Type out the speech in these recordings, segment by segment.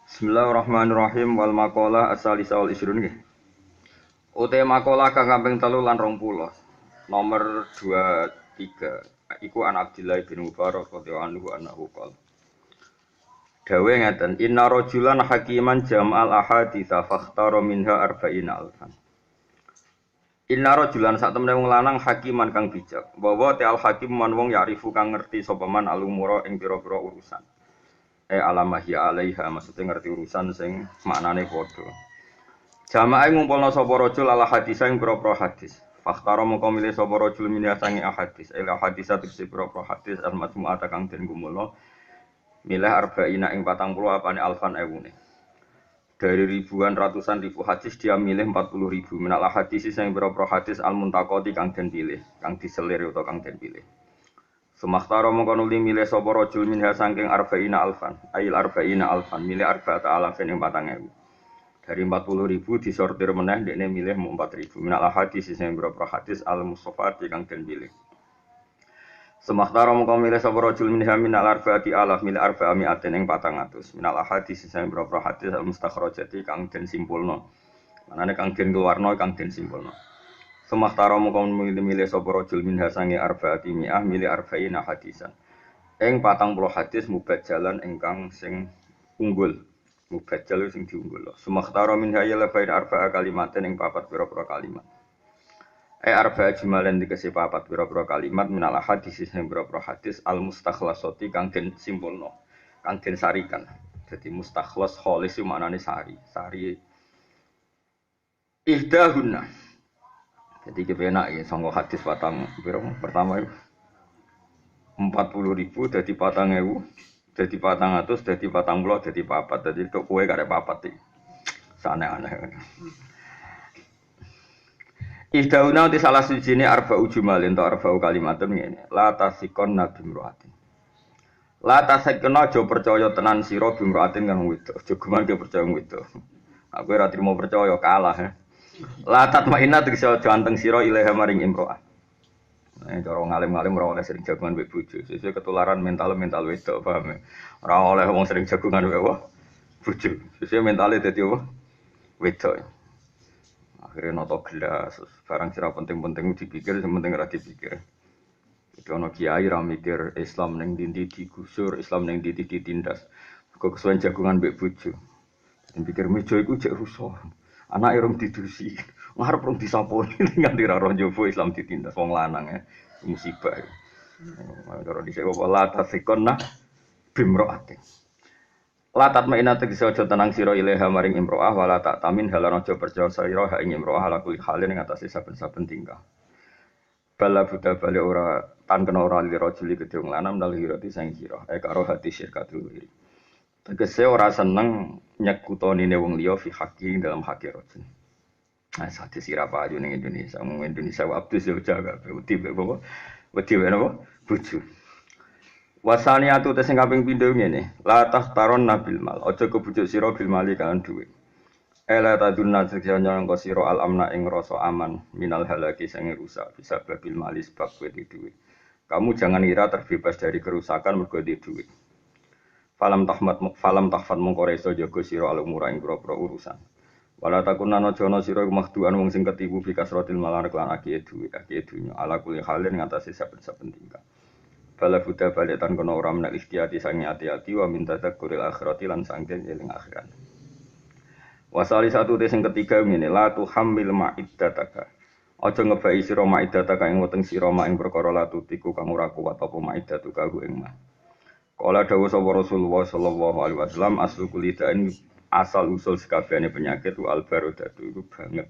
Bismillahirrahmanirrahim wal maqalah as-salisa wal isrun nggih. Ute maqalah kang kaping 3 lan 20. Nomor 23 iku an Abdillah bin Mubarak radhiyallahu anhu annahu qala. Dawe ngaten, inna rajulan hakiman jam'al ahaditsa fakhtara minha arba'ina alfan. Inna rajulan sak temene wong lanang hakiman kang bijak. Bahwa te al hakim man wong ya'rifu kang ngerti sapa man al-umura ing pira-pira urusan. Alamah ya alaiha maksudnya ngerti urusan sing maknane padha. Jamaah ngumpulna sapa rajul ala hadis ing pira-pira hadis. Fakhtara mongko milih sapa rajul min sange ahadis. Hadis tegese pira-pira hadis al-majmu'ah kang den gumula. Milih arba'ina ing 40 apane alfan ewune. Dari ribuan ratusan ribu hadis dia milih 40.000 minal hadis sing pira-pira hadis al-muntaqati kang den pilih, kang diselir utawa kang den pilih. Sumaktara mongko nuli milih sapa rajul minha saking arba'ina alfan, ail arba'ina alfan milih arba'ata alafin ing 4.000. Dari 40.000 disortir meneh dekne milih 4.000 minal hadis sing beberapa hadis al-mustafati kang den pilih. Sumaktara mongko milih sapa rajul minha minal arba'ati alaf milih arba'ami'atin ing 400 minal hadis sing beberapa hadis al-mustakhrajati kang den simpulno. Manane kang den keluarno kang den simpulno. Sumaktara mongko milih sapa rajul minha sange arba'ati mi'ah milih arba'ina hadisan. Ing 40 hadis mubajjalan ingkang sing unggul. Mubajjal sing diunggul. Sumaktara minha ya lafain arba'a kalimatin ing papat pira-pira kalimat. Arba'a jumalen dikese papat pira-pira kalimat minal hadis sing pira-pira hadis al mustakhlasati kang den simpulno, kang den sarikan. Jadi mustakhlas khalis itu maknane sari. Sari ihdahunna. Jadi kepenak ya, sanggup hadis patang, pertama itu 40.000, jadi patang ewu, jadi patang atus, jadi patang puluh, jadi papat, jadi untuk kue gak ada papat sih, aneh-aneh. Ihdauna di salah siji ini arba'u jumalin atau arba'u kalimatun ini, la tasikon nabi mru'atin. La tasikon aja percaya tenan sira bimru'atin kan wedok, aja geman ke percaya wedok. Aku ora trimo percaya kalah ya. La tatmainna tegese aja anteng sira ilaha maring imro'ah. Cara ngalim-ngalim ora oleh sering jagungan mbek bojo. Sesuk ketularan mental wedok, paham ya. Ora oleh wong sering jagungan mbek bojo. Sesuk mentale dadi wedok. Akhirnya noto gelas, barang sira penting-penting dipikir, sing penting ora dipikir. Itu ana kiai ra mikir Islam ning ndi digusur, Islam ning ndi ditindas. Kok kesuwen jagungan mbek bojo. Pikir meja iku jek rusuh. Anak irung didusi, ngarep rong disaponi nganti ra roh njaba Islam ditindas wong lanang ya. Musibah. Karo dhisik apa la tasikonna bimro'atin. La tatmaina tegese aja tenang sira ilaha maring imro'ah wala tak tamin halan aja percaya sira ha ing imro'ah ala kuli halin ing atase saben-saben tingkah. Bala buta bali ora tan kena ora li rajuli kedhe wong lanang dal hirati sang sira. Karo hati syirkatul wiri. Tegese ora seneng nyekutonine wong liya fi haqqi dalam hak rajul. Nah, sate sira payu ning Indonesia, wong Indonesia abdus yo jaga wedi bapak. Wedi wae napa? Bojo. Wasaniatu te sing kaping pindho ngene, la tahtaron nabil mal. Aja kebujuk sira bil mali kan dhuwit. Ela tadunna sekjane ngko sira al amna ing rasa aman minal halaki sing rusak bisa babil mali sebab kowe dhuwit. Kamu jangan ira terbebas dari kerusakan mergo dhuwit. Falam tahfad mongko reso jaga sira al umura ing pira-pira urusan. Wala takunana jono sira mahduan wong sing ketipu fi kasratil malar lan akeh dunya ala kuli halin ngatasi saben-saben tingkah. Bala buta baletan kono ora menak ikhtiyati sange ati-ati wa min tadzakuril akhirati lan sangken eling akhirat. Wasali satu te sing ketiga ngene la tuhammil ma'iddataka. Aja ngebai sira ma'iddataka ing weteng sira ing perkara latutiku kang ora kuwat apa ma'iddatuka ku ing mah. Kala dawuh sapa Rasulullah sallallahu alaihi wasallam aslu kulidain asal usul sekabehane penyakit wal barodatu iku banget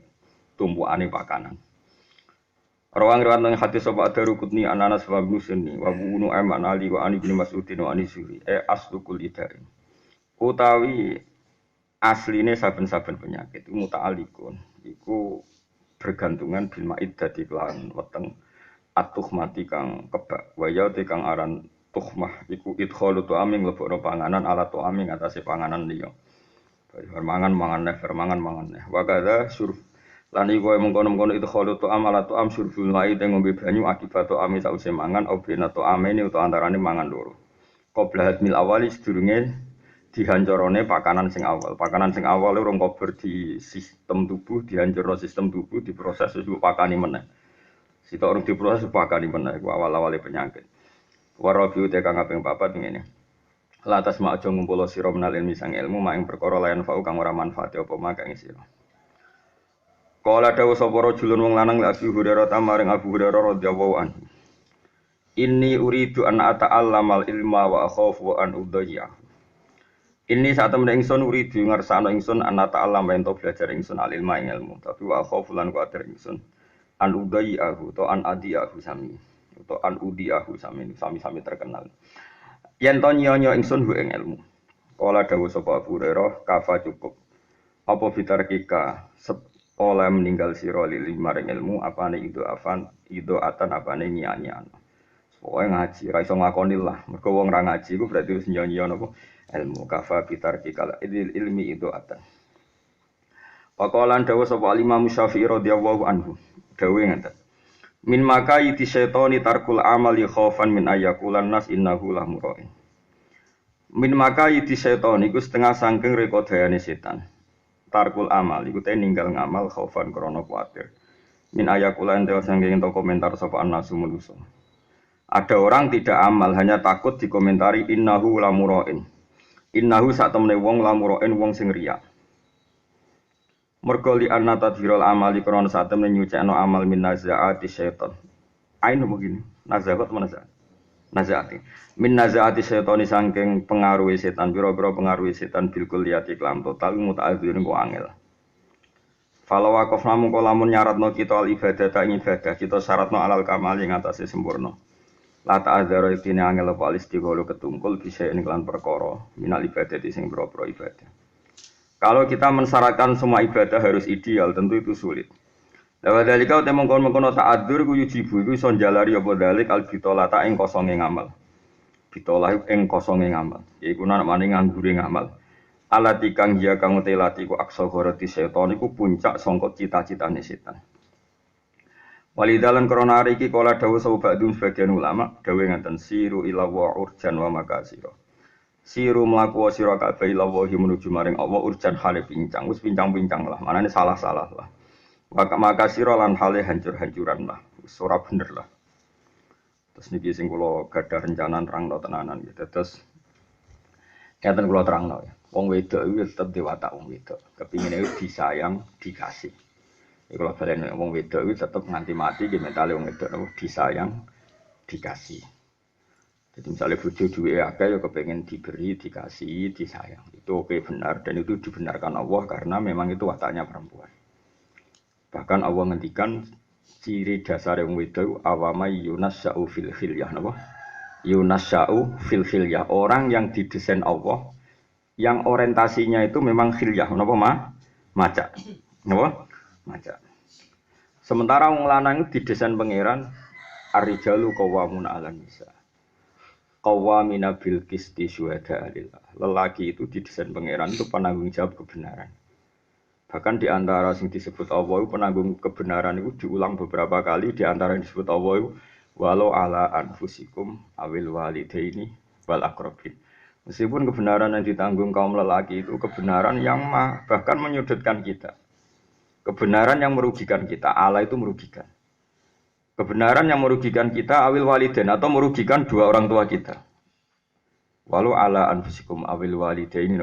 tumpukane pakanan. Rawang riwayat nang hadis sapa Ad-Darqutni Anas wa Musni wa Ibnu Aiman Ali wa Ani bin Mas'udin wa Ani Suri aslu kulidain. Utawi asline saben-saben penyakit iku muta'alliqun iku bergantungan bil ma'iddati lan weteng atuh mati kang kebak waya te kang aran tuhmah iku idkhalu tu'amin mlebokno panganan ala tu'amin atase panganan liya. Mangan mangan neh. Wa kadza surf lan iku mengkono-mengkono idkhalu tu'am ala tu'am surful mai te ngombe banyu akibat tu'ami sause mangan obena tu'amene utawa antarane mangan loro. Qabla hadmil awali sedurunge dihancorone pakanan sing awal. Pakanan sing awal urung kober di sistem tubuh, dihancurno sistem tubuh, diproses terus pakani meneh. Sitok urung diproses pakani meneh iku awal-awale penyakit. Warabiu te kang kaping 4 ngene. Latas mak aja ngumpulo sira menal ilmi sang ilmu mak ing perkara layan fau kang ora manfaat apa mak kang sira. Kala dawuh sapa rajulun wong lanang Abi Hurairah tamaring Abu Hurairah radhiyallahu anhu. Inni uridu an ata'allamal ilma wa akhafu an udayya. Ini saat temen ingsun uridu ngersakno ingsun an ata'allam ento belajar ingsun al ilma ing ilmu, tapi wa akhafu lan kuwatir ingsun an udayya to an adiyahu sami. Atau an udiyahu sami terkenal. Yen to nyonya ingsun hu ing ilmu. Kala dawuh sapa Abu Hurairah kafa cukup. Apa bitarkika oleh meninggal sira lili maring ilmu apane itu atan apane nyanyian. Pokoke ngaji ra iso ngakoni lah. Mergo wong ra ngaji iku berarti wis nyanyi napa ilmu kafa bitarkika ilmi itu atan. Pakolan dawuh sapa Imam Syafi'i radhiyallahu anhu. Dawuh ngeten. Min maka yiti syaitani tarkul amali khaufan min ayakulan nas innahu la mura'in. Min maka yiti syaitani iku setengah saking rekodayane setan. Tarkul amal iku te ninggal ngamal khaufan krana kuwatir. Min ayakulan te saking ento komentar sapa nasu manusa. Ada orang tidak amal hanya takut dikomentari innahu la mura'in. Innahu sak temene wong la mura'in wong sing riya. Mergo li anna tadhirul amali krana sak temene nyucekno amal min nazaati syaitan. Ain begini, nazaat mana nazaat? Nazaati. Min nazaati syaitani saking pengaruhi setan, pira-pira pengaruhi setan bil kulliyati kelam total muta'adzirun ku angel. Fala waqaf lamun lamun nyaratno kita al ibadah ta ibadah, kita syaratno alal kamal ing atase sempurna. La ta'adzara itine angel apa istigholo ketungkul bisa ing lan perkara minal ibadah sing pira-pira ibadah. Kalau kita mensyaratkan semua ibadah harus ideal, tentu itu sulit. Lawa dalika uta mongkon-mongkon ta'adzur ku yujibu iku iso njalari apa dalik al bitolata ing kosonge ngamal. Bitolah ing kosonge ngamal. Iku nek maning nganggure ngamal. Alati kang ya kang utelati ku aksa goroti setan iku puncak sangka cita-citane setan. Walidalan krana iki kala dawuh saubadun sebagian ulama dawuh ngaten siru ila wa urjan wa makasira. Siru mlaku sira kabeh ila wa menuju maring Allah urjan hale pincang wis pincang-pincang lah manane salah-salah lah. Maka sira lan hale hancur-hancuran lah. Wis ora bener lah. Terus niki sing kula gadah rencana nerangno tenanan gitu. Terus katen kula terangno ya. Wong wedok iku tetep dewata wong wedok. Kepingine disayang, dikasih. Iku lho balene wong wedok iku tetep nganti mati ki mentale wong wedok niku disayang, dikasih. Jadi misalnya bojo duwe akeh ya kepengin diberi, dikasih, disayang. Itu oke benar dan itu dibenarkan Allah karena memang itu wataknya perempuan. Bahkan Allah ngendikan ciri dasar wong wedok awama yunasya'u fil khilyah napa? Yunasya'u fil khilyah, orang yang didesain Allah yang orientasinya itu memang khilyah napa maca. Napa? Maca. Sementara wong lanang didesain pangeran ar-rijalu qawwamuna 'alan nisa. Qawwamina bil qisti syuhada lillah. Lelaki itu didesain pangeran itu penanggung jawab kebenaran. Bahkan di antara yang disebut Allah itu penanggung kebenaran itu diulang beberapa kali di antara yang disebut Allah itu walau ala anfusikum awil walidaini wal aqrabin. Meskipun kebenaran yang ditanggung kaum lelaki itu kebenaran yang bahkan menyudutkan kita. Kebenaran yang merugikan kita, Allah itu merugikan. Kebenaran yang merugikan kita awil walidain atau merugikan dua orang tua kita. Walau ala anfusikum awil walidaini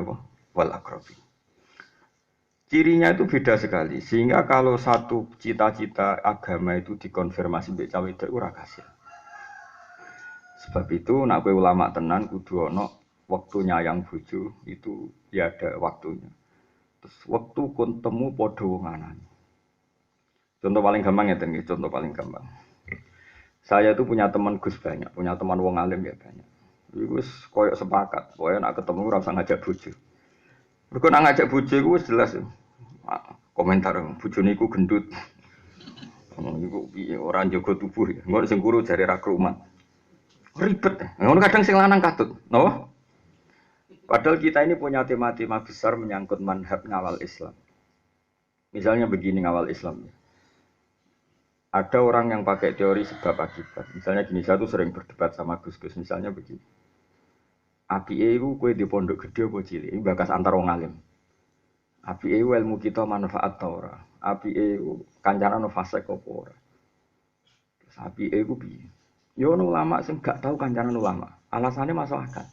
wal aqrabin. Cirinya itu beda sekali, sehingga kalau satu cita-cita agama itu dikonfirmasi mbek cawe itu ora kasil. Sebab itu nek kowe ulama tenan kudu ana waktu nyayang bojo itu ya ada waktunya. Terus waktu kon temu padha wong anane. Contoh paling gampang ngeten nggih, contoh paling gampang. Saya itu punya teman Gus banyak, punya teman wong alim ya banyak. Iku wis koyo sepakat, pokoke nek ketemu ora usah ngajak bojo. Mergo nek ngajak bojo iku wis jelas. Komentar bojone iku gendut. Iku piye ora njaga tubuh ya. Ngono sing kuru jare ra krumat. Ribet. Ngono kadang sing lanang katut. Napa? Padahal kita ini punya tema-tema besar menyangkut manhaj ngawal Islam. Misalnya begini ngawal Islam. Ada orang yang pakai teori sebab akibat. Misalnya gini, saya tuh sering berdebat sama Gus-Gus. Misalnya begini. Apike iku kowe di pondok gedhe apa cilik, iki bakas antar wong alim. Apike ilmu kita manfaat ta ora? Apike kancana ono fasik apa ora? Terus apike iku piye? Ya ono ulama sing gak tau kancanan ulama. Alasannya masuk akal.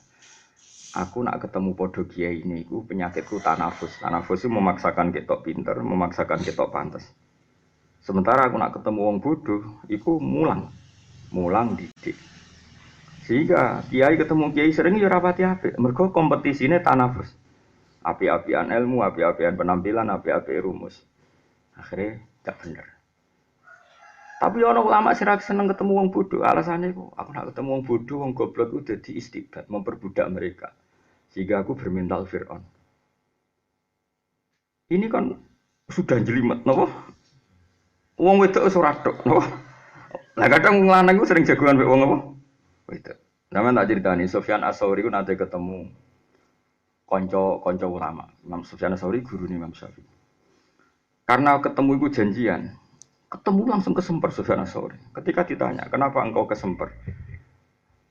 Aku nak ketemu podo kiai ini, iku penyakitku tanafus. Tanafus itu memaksakan ketok pinter, memaksakan ketok pantas. Sementara aku nak ketemu wong bodoh, iku mulang didik. Sehingga kiai ketemu kiai sering ya rapati apik. Mergo kompetisine tanafus. Api-apian ilmu, api-apian penampilan, api-api rumus. Akhirnya gak bener. Tapi orang ulama sih seneng ketemu wong bodoh. Alasannya iku, aku nak ketemu wong bodoh, wong goblok itu jadi istibat, memperbudak mereka. Sehingga aku bermental Fir'aun. Ini kan sudah jelimet, napa? Wong wedok ora tok, napa? Lah kadang wong lanang ku sering jagoan mek wong apa? Wedok. Sampeyan tak critani Sufyan Ats-Tsauri ku nate ketemu kanca ulama. Imam Sufyan Ats-Tsauri gurune Imam Syafi'i. Karena ketemu itu janjian, ketemu langsung kesemper Sufyan Ats-Tsauri. Ketika ditanya, "Kenapa engkau kesemper?"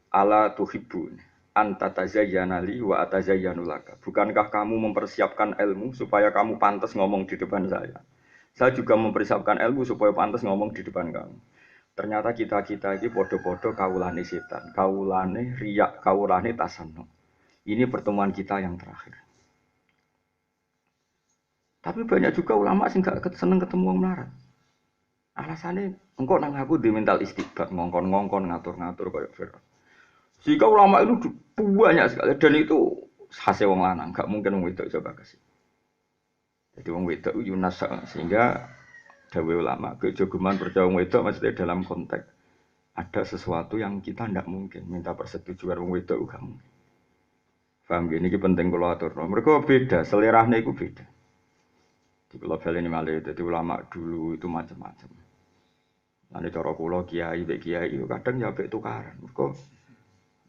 Ala tuhibbun anta tazayyana li wa atazayyanu laka. Bukankah kamu mempersiapkan ilmu supaya kamu pantas ngomong di depan saya? Saya juga mempersiapkan ilmu supaya pantas ngomong di depan kamu. Ternyata kita ini podo-podo kaulane setan, kaulane riyak, kaulane tasannu. Ini pertemuan kita yang terakhir. Tapi banyak juga ulama sing gak seneng ketemu wong melarat. Alasannya engkau nang aku di mental istiqbat, ngongkon-ngongkon, ngatur-ngatur kayak Fir'aun. Jika ulama itu banyak sekali dan itu hasil wong lanang, gak mungkin wong wedok coba kasih. Jadi wong wedok yunas sehingga dawe ulama kejogeman percaya wong wedok maksudnya dalam konteks ada sesuatu yang kita ndak mungkin minta persetujuan wong wedok gak mungkin. Paham gini ini penting kalau atur. Mereka beda, selerahnya itu beda. Di pulau ini malah jadi ulama dulu itu macam-macam. Nanti cara kulo kiai, kadang ya bek tukaran. Mereka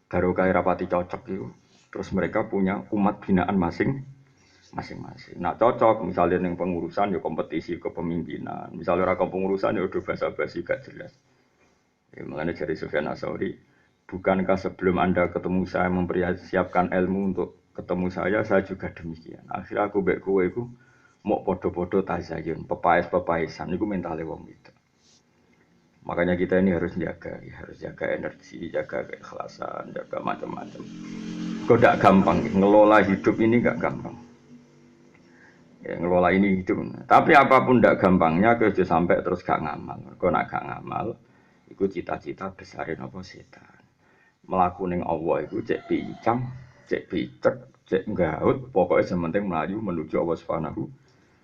barokah rapati cocok itu, terus mereka punya umat binaan masing-masing. Nah cocok misalnya yang pengurusan ya kompetisi kepemimpinan, misalnya orang pengurusan ya udah basa-basi gak jelas. Ya, makanya dari Sufyan Ats-Tsauri, bukankah sebelum Anda ketemu saya mempersiapkan ilmu untuk ketemu saya juga demikian. Akhirnya aku bek kowe iku mau podo-podo tazayun, pepaes-pepaesan iku mentale wong itu. Makanya kita ini harus jaga energi, jaga keikhlasan, jaga macam-macam. Kok tidak gampang, ngelola hidup ini gak gampang. Ya, ngelola ini hidup. Tapi apapun tidak gampangnya, kalau sampai terus gak ngamal. Kok nak gak ngamal, itu cita-cita besarin apa setan. Melakukan Allah itu cek pincang, cek picek, cek gaut, pokoknya sementing melayu menuju Allah Subhanahu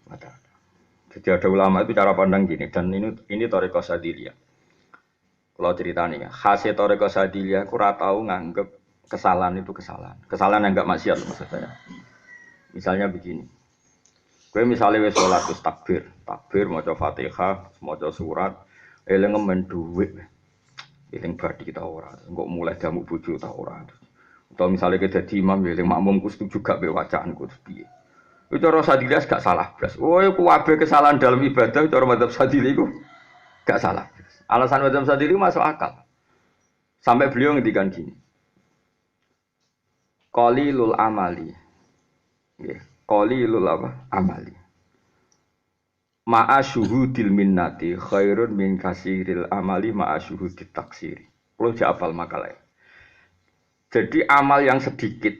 wa Ta'ala. Jadi ada ulama itu cara pandang gini, dan ini Thariqah Sadiliyah. Kalau ceritanya, khasnya Thariqah Sadiliyah, aku ratau nganggep kesalahan itu kesalahan. Kesalahan yang enggak maksiat maksud saya. Misalnya begini. Gue misalnya wis sholat terus takbir maca Fatihah, maca surat, eling ngemen dhuwit. Eling badi kita ora, engko mulai jamu bojo ta ora. Atau misalnya kita dadi imam eling makmumku setuju gak be wacaanku piye. Itu cara Sadiliyah gak salah blas. Oh, kuwabe kesalahan dalam ibadah cara madzhab Sadiliyah iku gak salah. Alasan madzhab Sadiliyah masuk akal. Sampai beliau ngendikan gini. Qalilul amali. Nggih, qalilul amali. Ma'a syuhudil minnati khairun min kasiril amali ma'a syuhudit taksiri. Kulo hafal makalah. Jadi amal yang sedikit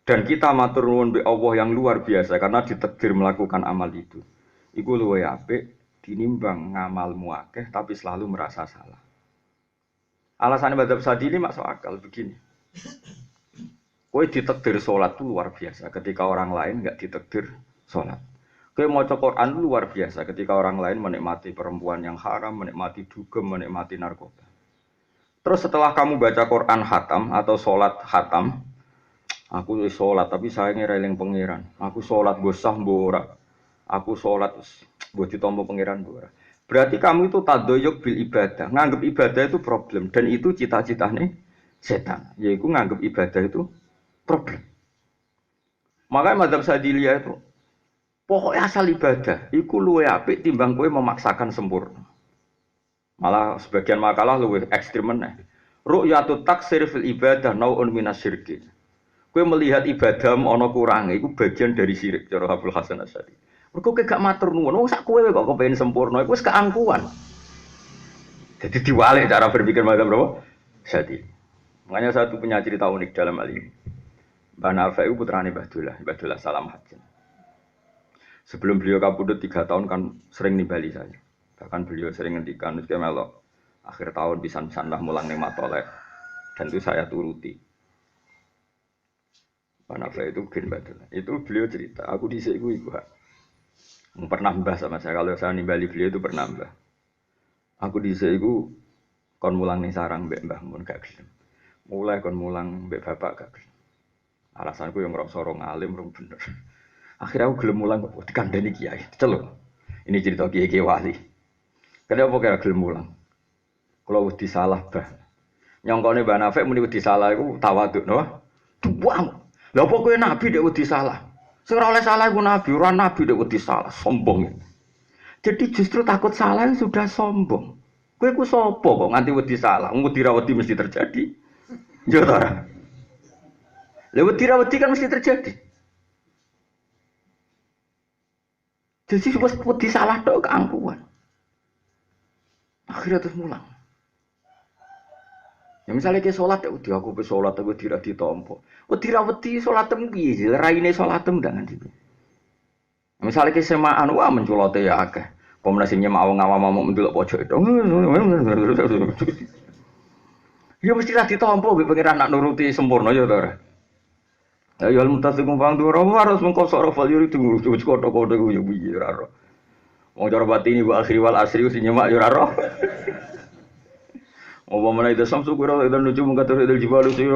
dan kita matur nuwun be Allah yang luar biasa karena ditakdir melakukan amal itu. Iku luwih apik tinimbang ngamalmu akeh tapi selalu merasa salah. Alasan madzhab Sadili masuk akal begini. Kowe ditakdir salat itu luar biasa ketika orang lain enggak ditakdir salat. Kowe maca Quran itu luar biasa ketika orang lain menikmati perempuan yang haram, menikmati dugem, menikmati narkoba. Terus setelah kamu baca Quran khatam atau salat khatam, aku sholat tapi saya ngereling pangeran. Aku sholat bosah mbora. Aku sholat buat ditompo pangeran mbora. Berarti kamu itu tadoyuk bil ibadah. Nganggep ibadah itu problem dan itu cita-citanya setan. Yaitu nganggep ibadah itu problem. Makanya madzhab Sadiliyah itu pokoknya asal ibadah. Iku luwe apik timbang kowe memaksakan sempurna. Malah sebagian makalah luwe ekstrem meneh. Ru'yatut taksir fil ibadah nau'un minasyirki. Kowe melihat ibadah ana kurange iku bagian dari syirik cara Abdul Hasan Asy'ari. Mergo kowe gak matur nuwun, wong sak kowe kok kepengin sempurna iku wis keangkuhan. Jadi diwalik cara berpikir macam berapa? Jadi, makanya satu punya cerita unik dalam hal ini. Mbah Nafi itu putrane Mbah Dullah Salam Hajin. Sebelum beliau kabudut 3 tahun kan sering nimbali saya. Bahkan beliau sering ngendikan, "Wis melok akhir tahun pisan-pisan lah mulang ning Matolek." Dan itu saya turuti. Mbah Nafi itu bikin Mbah Dullah. Itu beliau cerita, aku dhisik iku pernah mbah sama saya. Kalau saya nimbali beliau itu pernah mbah. Aku dhisik iku kon mulang ning sarang mbek Mbah Mun gak gelem. Mulai kon mulang mbek bapak gak gelem. Alasanku yang ngrasa ora ngalim rung bener. Akhirnya aku gelem mulang kok dikandani kiai. Celuk. Ini cerita kiai wali. Kenapa kira gelem mulang? Kalau wedi salah bah. Nyongkone Mbah Nafik muni wedi salah iku tawaduk no. Duwang. Lha apa kowe nabi dek wedi salah? Sing ora oleh salah iku nabi, ora nabi dek wedi salah, sombong. Jadi justru takut salah sudah sombong. Kowe ku sapa kok nganti wedi salah? Wedi ra wedi mesti terjadi. Ya ta. Lha wedi ra wedi kan mesti terjadi. Jadi wis wedi salah tok keangkuhan. Akhirnya terus mulang. Ya misalnya ke sholat ya wedi aku pe sholat aku tidak ditompo. Wedi ra wedi sholatem piye? Raine sholatem ndak nganti. Misalnya ke semaan wah menculote ya akeh. Pemenang sing nyemak awang-awang mau mendelok pojok itu. Ya mesti lah ditampa mbek pangeran nak nuruti sempurna ya ta ora. Ya ya mutasikum bang dua harus mengkosok rafal yuri tunggu kota-kota ku ya piye ora. Wong cara batini wa akhir wal asri sing nyemak ya ora. Apa mana itu samsu kira itu nuju mengkatur itu jibalu sih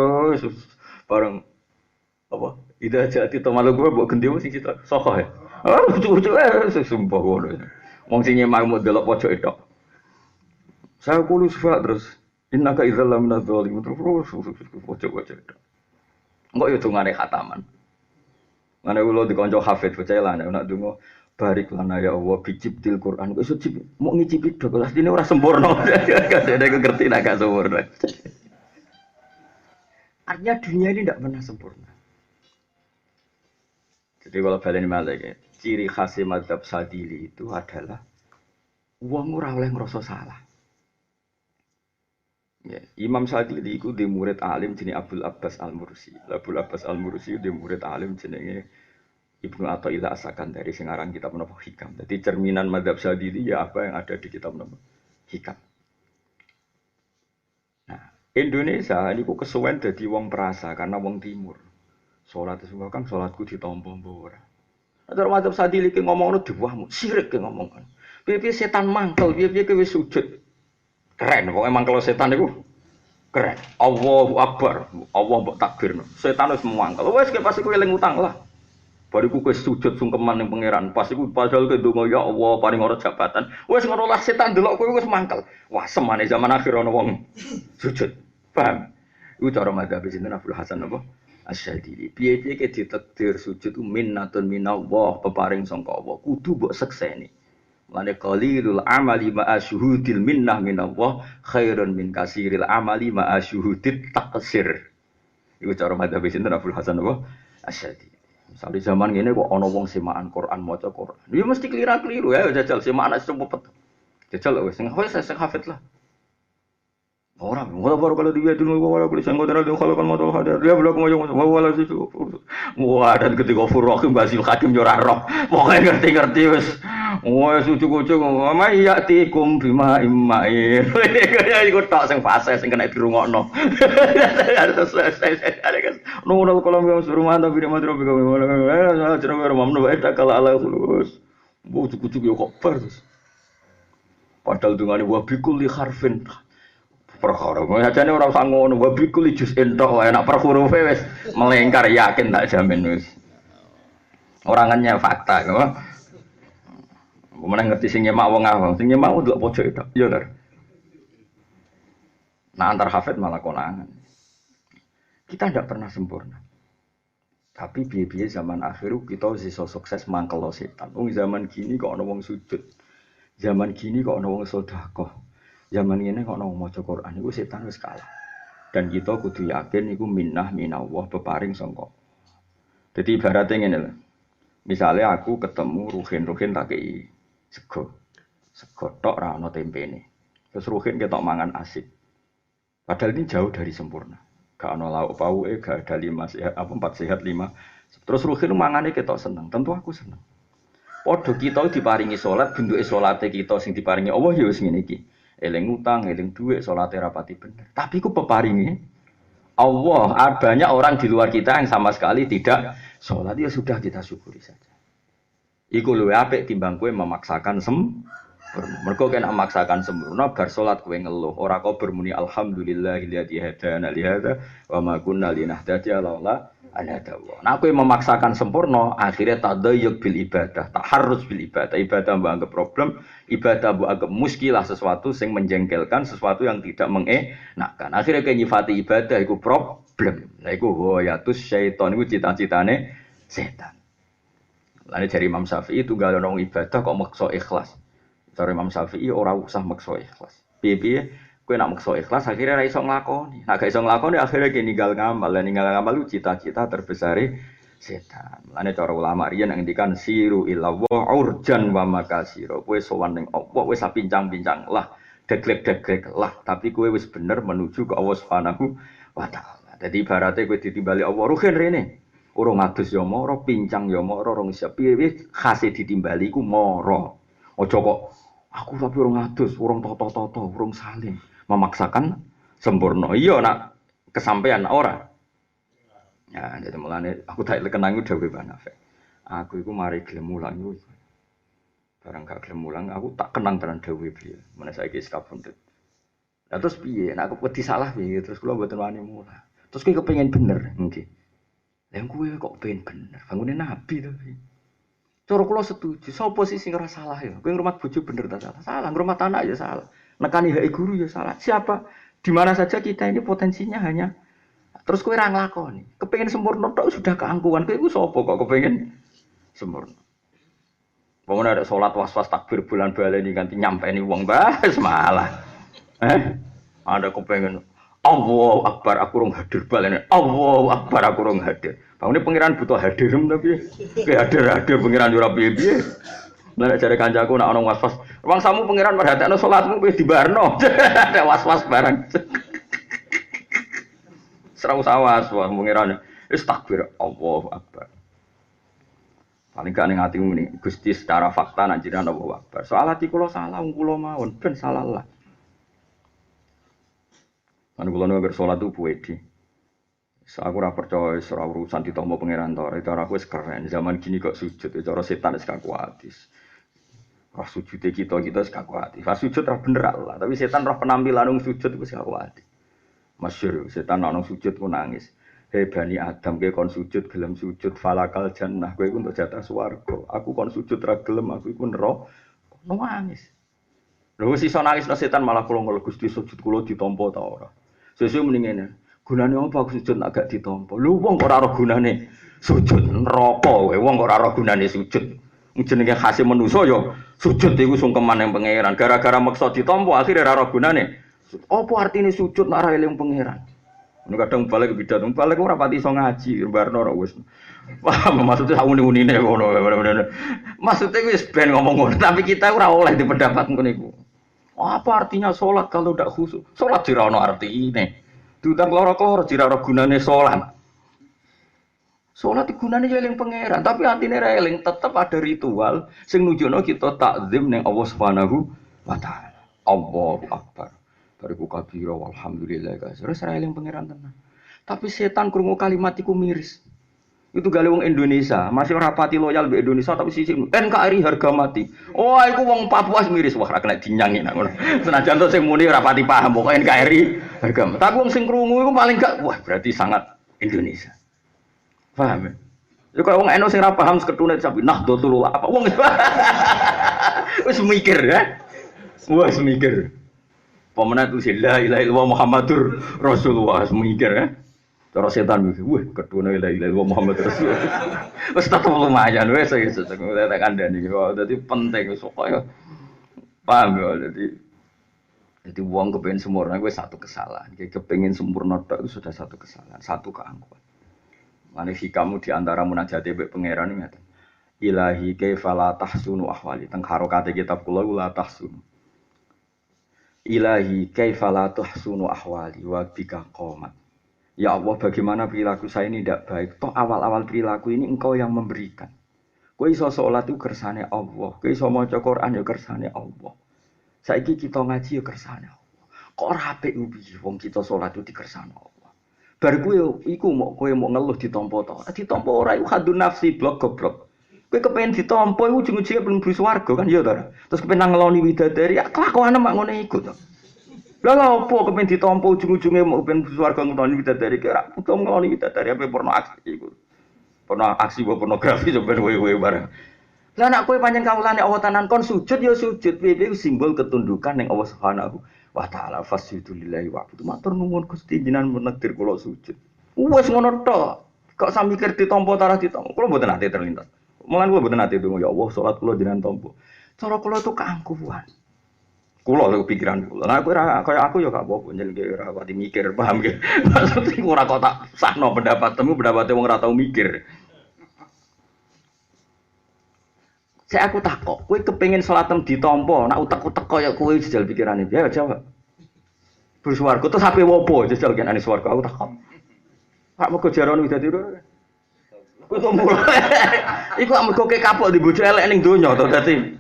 bareng apa? Ida jati tomalu gue buat gendewo sing kita sokoh ya. Ah lucu-lucu sumpah ngono. Wong sing nyemak mau delok pojok itu. Saya kulus terus innaka idzal minaz zalimin terus pojok-pojok itu. Engko yo dungane khataman. Mane kula dikonco hafid bocah lan nek donga barik lana ya Allah bijibtil Quran. Kok iso cip mau ngicipi dok lah dene ora sempurna. Kadene aku ngerti nek gak sempurna. Artinya dunia ini tidak pernah sempurna. Jadi kalau baleni malih ya, ciri khas mazhab Sadili itu adalah wong ora oleh ngrasa salah. Ya, Imam Sadili itu di murid alim jenenge Abdul Abbas Al-Mursi. Abdul Abbas Al-Mursi di murid alim jenenge Ibnu Athaillah As-Sakandari sing aran kitab menapa Hikam. Jadi cerminan mazhab Sadili ya apa yang ada di kitab menapa Hikam. Nah, Indonesia niku kesuwen dadi wong perasa karena wong timur. Salat itu kan salatku ditampa ora. Ada mazhab Sadili ki ngomongno diwahmu, sirik ki ngomongan. Piye-piye setan mangkel, piye-piye kowe sujud. Keren, pokoknya emang kalau setan itu keren. Allahu Akbar, Allah mbok takbirno. Setan wis mangkel. Wes ki pas iku eling utang lah. Bariku kowe sujud sungkeman ning pangeran. Pas iku padahal ke ndonga ya Allah paring ora jabatan. Wes ngono lah setan delok kowe wis mangkel. Wah, semane zaman akhir ana wong sujud. Paham? Iku cara madzhab sinten Abdul Hasan apa? Asy-Syadzili. Piye-piye ke ditakdir sujud minnatun minallah, peparing sangka Allah. Kudu mbok sekseni. Lane qalilul amali ma'a syuhudil minnah minallah khairun min kasiril amali ma'a syuhudit taqsir. Iku cara madzhab sinten Abdul Hasan apa? Asy-Syadzili. Misale zaman ngene kok ana wong semaan Quran maca Quran. Ya mesti keliru ya jajal semaan nek cepet. Jajal wis sing hafid lah. Orang, baru kalau dia dulu wala kulis yang kodara dia kalau kan modal hadir dia belum ngomong wala sih wah dan ketika furokim basil hakim jorarok pokoknya ngerti wes wah sucu mama iya tikum bima imain kayak ikut tak sing fase sing kena dirungokno ada selesai ada kan nunggu kalau mau suruh mantap video materi bagaimana cerita mamnu baik kalau ala khulus bu cucu yo kok terus padahal dengan wabikul li harfin perkara. Ajane ora usah ngono, wa bikul jus entok wae nek per hurufe wis melengkar yakin tak jamin wis. Ora ngenyek fakta, kok. Meneh ngerti sing nyemak wong awam, sing nyemak ndelok pojok itu. Ya, Lur. Nah, antar hafid malah konangan. Kita ndak pernah sempurna. Tapi piye-piye zaman akhir kita iso sukses mangkel setan. Wong zaman gini kok ana wong sujud. Zaman gini kok ana wong sedekah. Zaman ini kok nang maca Quran iku setan wis kalah. Dan kita kudu yakin iku minallah peparing sangka. Jadi ibaratnya ngene lho. Misale aku ketemu Ruhin tak kei sego. Sego tok ra ono tempene. Terus Ruhin ketok mangan asik. Padahal ini jauh dari sempurna. Gak ono lauk pauke, gak ada 5 sehat, 4 sehat 5. Terus Ruhin mangane ketok seneng, tentu aku seneng. Padha kita diparingi salat, bentuke salate kita sing diparingi Allah ya wis ngene iki. Eling utang, eling dhuwit, salate rapati bener. Tapi ku peparingi Allah. Banyak orang di luar kita yang sama sekali tidak salat, ya sudah kita syukuri saja. Iku luwih apik timbang kowe memaksakan mergo kena memaksakan sempurna bar salat kowe ngeluh, ora kok bermuni alhamdulillahilladzi hadana li hadza wa ma kunna linahtadiya laula an hadallah. Nah kowe memaksakan sempurna akhirnya tadayyuk bil ibadah, taharruz bil ibadah. Ibadah mbok anggap problem, ibadah mbok anggap muskilah, sesuatu sing menjengkelkan, sesuatu yang tidak mengenakkan. Akhirnya kowe nyifati ibadah iku problem. Lah iku hoyatus syaiton, iku cita-citane setan. Lalu dari Imam Syafi'i itu gak ada orang ibadah kok maksa ikhlas. Dari Imam Syafi'i ora usah maksa ikhlas. Piye-piye kowe nak maksa ikhlas akhirnya ora iso nglakoni. Nek gak iso nglakoni akhirnya ninggal ngamal. Lah ninggal ngamal lu cita-cita terbesare setan. Mulane cara ulama riyen ngendikan siru illallah urjan wa makasira. Kowe sowan ning Allah wis pincang-pincang lah, deglek-deglek lah, tapi kowe wis bener menuju ke Allah Subhanahu wa taala. Dadi ibarate kowe ditimbali Allah ruhin rene. Urung adus ya mara, pincang ya mara, rong siap piye khase ditimbali iku mara. Aja kok aku tapi urung adus, urung toto-toto, urung saling memaksakan sempurna. Iya nak kesampaian ora. Ya, jadi mulane aku tak kenang dawuh Banafek. Aku iku mari gelem mulang iku. Barang gak gelem mulang aku tak kenang tenan dawuh beliau. Menawa saiki kabundut. Lah terus piye? Nek aku wedi salah piye? Terus kula mboten wani mulang. Terus kowe kepengin bener nggih. Lah kowe kok pengen bener, bangune nabi to. Cara kula setuju, sapa sih sing ora salah ya? Kowe ngrumat bojo bener ta salah? Salah, ngrumat anak ya salah. Nekani hak guru ya salah. Siapa? Di mana saja kita ini potensinya hanya terus kowe ora nglakoni. Kepengin sempurna tok sudah keangkuhan. Kowe iku sapa kok kepengin sempurna? Wong ada salat was-was takbir bulan baleni ganti nyampeni wong wis malah. Ada kepengin Allahu Akbar aku rong hadir balene. Allahu Akbar aku rong hadir. Bangune pangeran butuh hadir tapi hadir pangeran ora piye-piye. Lah jare kancaku nek ana was-was, "Wong samu pangeran merhatekno salatmu kowe dibarno." Ada was-was bareng. Serau sawas wah pangeran wis takbir Allahu Akbar. Paling gak ning atimu muni Gusti secara fakta nek jenengan Allahu Akbar. Soal ati kula salah kula mawon ben salah lah. Anu kula nek salat itu puedi. Aku ora percaya ora urusan ditampa pangeran to. Cara aku wis keren. Zaman gini kok sujud, cara setan wis kakuatis. Roh sujude kita wis kakuatis. Pas sujud ra bener lah, tapi setan roh penampilan wong sujud wis kakuatis. Masyhur setan nang sujud ku nangis. Hei Bani Adam kowe kon sujud gelem sujud falakal jannah kowe iku untuk jatah swarga. Aku kon sujud ra gelem aku iku neraka. Nangis. Lho wis iso nangis setan malah kula ngel Gusti sujud kula ditampa ta ora. Sesuk mending ngene. Gunane apa aku sujud nek gak ditampa? Lho wong kok ora ora gunane sujud neraka kowe. Wong kok ora ora gunane sujud. Jenenge khase manusa ya sujud iku sungkeman ning pangeran. Gara-gara maksa ditampa akhire ora ora gunane. Apa artine sujud nek ora eling pangeran? Nek kadang balik bidat, balik ora pati iso ngaji, barno ora wis. Paham maksudnya sak uni-unine ngono. Maksudnya wis ben ngomong ngono, tapi kita ora oleh di pendapat ngono iku. Apa artinya sholat kalau tidak khusyuk? Sholat jira ono artine. Diutang loro-loro jira ora gunane sholat. Sholat gunane yo eling pangeran, tapi atine ra eling, tetep ada ritual sing nunjukno kita takzim ning Allah Subhanahu wa taala. Allahu Akbar. Bariku kabira walhamdulillah guys. Terus ra eling pangeran tenan. Tapi setan krungu kalimat iku miris. Itu gale wong Indonesia, masih ora pati loyal mbek Indonesia tapi sisi NKRI harga mati. Oh, iku wong Papua miris wah ra kena dinyangi nak ngono. Senajan to sing muni ora pati paham pokoke NKRI harga mati. Tapi wong sing krungu iku paling gak wah berarti sangat Indonesia. Paham ya? Ya kok wong eno sing ora paham seketune sapi Nahdlatul apa wong wis mikir ya. Wis mikir. Pemenang tulis la ilaha illallah Muhammadur Rasulullah mikir ya. Cara setan mikir, wah kedua la ilaha illallah Muhammadur Rasulullah. Wis tetep lumayan wis tak kandhani. Dadi penting wis kok ya. Paham ya dadi Jadi wong kepengen sempurna gue satu kesalahan. Kayak kepengen sempurna itu sudah satu kesalahan, satu keangkuhan. Mana kamu di antara munajat be pangeran ini ngaten. Ilahi kaifa la tahsunu ahwali. Teng harokate kitab kula la tahsunu. Ilahi kaifa la tahsunu ahwali wa bika qomat. Ya Allah, bagaimana perilaku saya ini tidak baik. Toh awal-awal perilaku ini engkau yang memberikan. Kowe iso salat itu kersane Allah. Kowe iso maca Quran ya kersane Allah. Saiki kita ngaji ya kersane Allah. Kok ora apik piye wong kita salat itu dikersane Allah. Bar kowe iku kowe mau ngeluh ditampa to. Ditampa ora iku hadun nafsi blok goblok. Kowe kepengin ditampa iku ujung-ujunge ben mlebu swarga kan ya ta. Terus kepengin ngeloni widadari, ya kelakuane mak ngene iku to. Lah lha opo kepengin ditampa ujung-ujunge mau ben mlebu swarga ngeloni widadari kira butuh ngeloni widadari apa porno aksi iku. Porno aksi pornografi sampeyan kowe bareng. Lah nek kowe pancen kawulane Allah tenan kon sujud ya sujud. Piye iku simbol ketundukan ning Allah Subhanahu wa taala. Fasjudu lillahi wa'budu. Matur nuwun Gusti jenengan menekdir kula sujud. Wes ngono tok. Kok sami mikir ditampa ta ora ditampa. Kula mboten ate terlintas. Mulan kula mboten ate ndonga ya Allah salat kula jenengan tampa. Cara kula itu keangkuhan. Kula lho pikiran kula. Nah kowe ora kaya aku ya gak apa-apa njenenge ora pati mikir, paham ge. Maksudku ora kok tak sakno pendapatmu pendapate wong ora tau mikir. Saya aku takok, kowe kepengin salatem ditampa, nak utek-utek kaya kowe jajal pikirane. Ya jawab. Berswarga terus sampe wopo jajal kenane swarga aku takok. Pak mergo jarane dadi ora. Kowe kok mulai. Iku mergo kapok di bojo elek ning donya to dadi.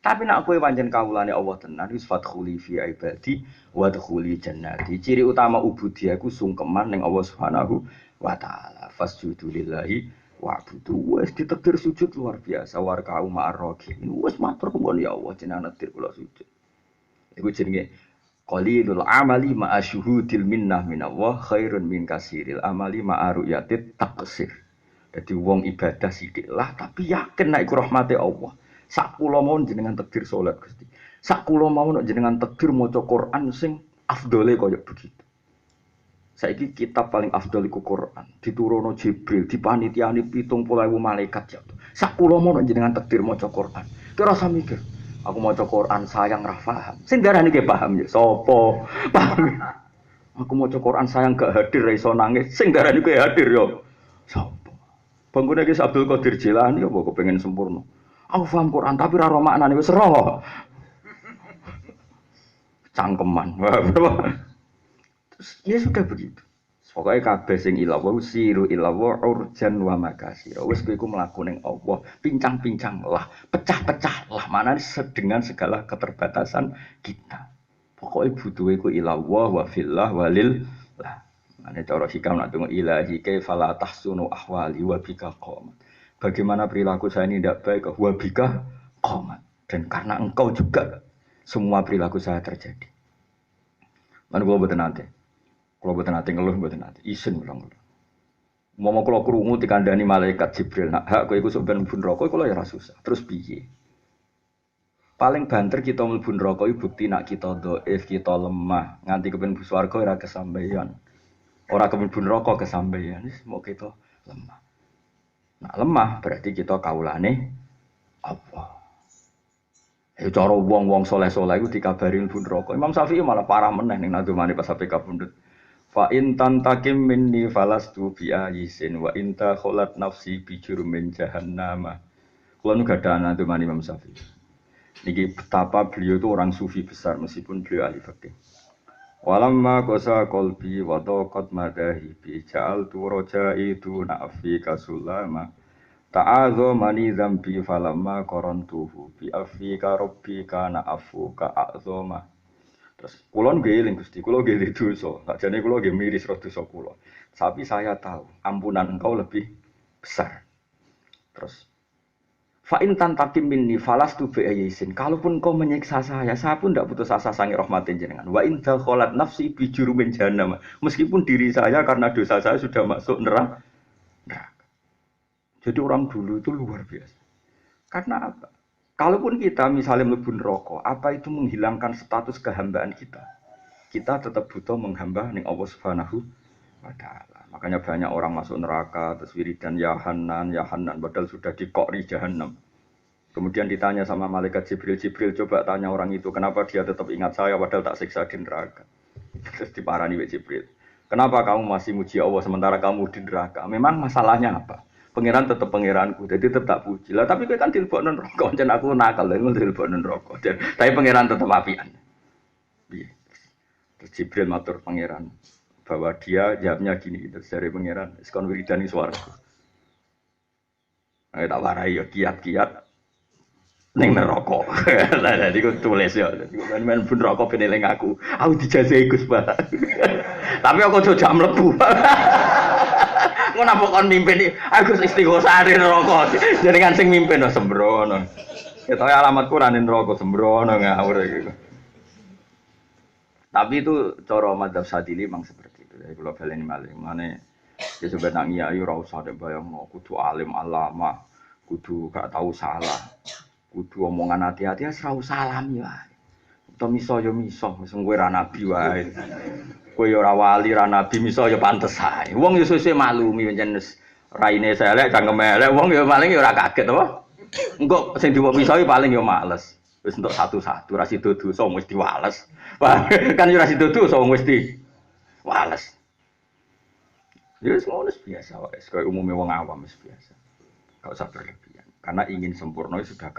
Tapi nak kowe pancen kawulane Allah tenan wis fadkhuli fi ibadi wa dkhuli jannati. Ciri utama ubudiyah ku sungkeman ning Allah Subhanahu wa taala. Fasjudu lillahi wa'budu wis ditakdir sujud luar biasa warka'u ma'arraqin wis matur kemawon ya Allah jenengan takdir kula sujud iku jenenge qalilul amali ma'a syuhudil minnah minallah khairun min kasiril amali ma'a ru'yatit taqsir. Dadi wong ibadah sithik lah tapi yakin nek iku rahmate Allah. Sak kula mawon jenengan takdir salat Gusti. Sak kula mawon jenengan takdir maca Quran sing afdole kaya begitu. Saiki kitab paling afdal iku Quran, diturono Jibril, dipanitiani 70.000 malaikat jatuh. Sak kula mau jenengan takdir maca Quran. Kira rasa mikir, aku maca Quran sayang ra paham. Sing darani ge paham ya sapa? Paham. Aku maca Quran sayang gak hadir ra iso nangis. Sing darani ge hadir ya sapa? Bangunane ki Abdul Qadir Jilani apa kepengin sempurna. Aku paham Quran tapi ra ro maknane wis ro. Cangkeman. Ya sudah begitu. Pokoknya kabeh sing ilawa siru ilawa urjan wa makasir. Wis kowe iku mlaku ning Allah, pincang-pincang lah, pecah-pecah lah mana dengan segala keterbatasan kita. Pokoknya butuhe ku ilawa wa fillah walil lah. Mane cara hikam nak tunggu ilahi kaifa la tahsunu ahwali wa bika qomat. Bagaimana perilaku saya ini tidak baik wa bika qomat. Dan karena engkau juga semua perilaku saya terjadi. Mana gua boten nanti. Kalau buat nanti ngeluh, buat nanti isin bilang. Mau kalau kerungu dikandani malaikat Jibril, nak hak kau ikut sebenarnya bun rokok, kalau ya susah. Terus piye? Paling banter kita melbun rokok, bukti nak kita doif, kita lemah, nganti kepen buswargo ora kesampaian. Ora kepen bun rokok kesampaian, mau kita lemah. Nak lemah berarti kita kaulane apa? Cara wong-wong soleh-soleh itu dikabari bun rokok. Imam Syafi'i malah parah meneh ning nadumane pas sampai kabundut. Fa in tantakim minni falastu bi ayisin wa inta kholat nafsi bi jurumin jahannama. Kulo nu gadah nanti mani Imam Syafi'i. Niki betapa beliau itu orang sufi besar meskipun beliau ahli fikih. Walamma qasa qalbi wa taqat madahi bi ja'altu raja'i tu na'fi kasulama. Ta'adhu mani dzambi falamma qarantuhu bi afika rabbika na'afu ka a'zama. Terus kulon nggih Gusti, kula nggih dosa. Sakjane kula nggih miris ro dosa kula. Tapi saya tahu ampunan engkau lebih besar. Terus fa in tantakim minni falastu bi ayyisin. Kalaupun kau menyiksa saya pun tidak putus asa sangi rahmatin jenengan. Wa in dakhalat nafsi bi jurumin jahannam. Meskipun diri saya karena dosa saya sudah masuk neraka. Jadi orang dulu itu luar biasa. Karena apa? Kalaupun kita misalnya mlebu neraka, apa itu menghilangkan status kehambaan kita? Kita tetap butuh menghamba ning Allah Subhanahu wa taala. Makanya banyak orang masuk neraka terus wiridan ya Hanan, padahal sudah dikokri jahanam. Kemudian ditanya sama malaikat Jibril, Jibril coba tanya orang itu, kenapa dia tetap ingat saya padahal tak siksa di neraka. Terus diparani Pak Jibril. Kenapa kamu masih muji Allah sementara kamu di neraka? Memang masalahnya apa? Pangeran tetap pangeranku, jadi tetap puji. Lah tapi kan dilebokno neraka, jan aku nakal lha dilebokno neraka. Tapi pangeran tetap apian. Piye? Terus Jibril matur pangeran bahwa dia jawabnya gini, terus dari pangeran, "Sekon wiridani swarga." Tak warai ya kiat-kiat ning neraka. Lah dadi ku tulis ya. Men pun neraka ben eling aku. Aku dijajahi Gus Pak. Tapi aku aja jam mlebu. Ngono apa kon mimpin aku istighosah di neraka. Jenengan sing mimpin sembrono. Ketoke alamatku ra ning neraka sembrono ngawur iki. Tapi itu cara madzhab Syadzili memang seperti itu. Jadi kalau baleni malih mane ya sebenarnya ayo ora usah nek bayangno kudu alim alama, kudu gak tahu salah. Kudu omongan hati-hati ora usah alami wae. Utawa miso ya miso, wis kowe ra nabi wae. Kowe ya ora wali ra nabi miso ya pantes ae. Wong ya sesuk maklumi pancen raine selek cangkeme elek wong ya paling ya ora kaget apa. Engko sing diwok miso paling ya males. Wis entuk satu-satu ra sida dosa wis diwales. Wah, kan ya ra sida dosa wis diwales. Ya wis ngono biasa wae, kaya umume wong awam wis biasa. Gak usah berlebihan. Karena ingin sempurna sudah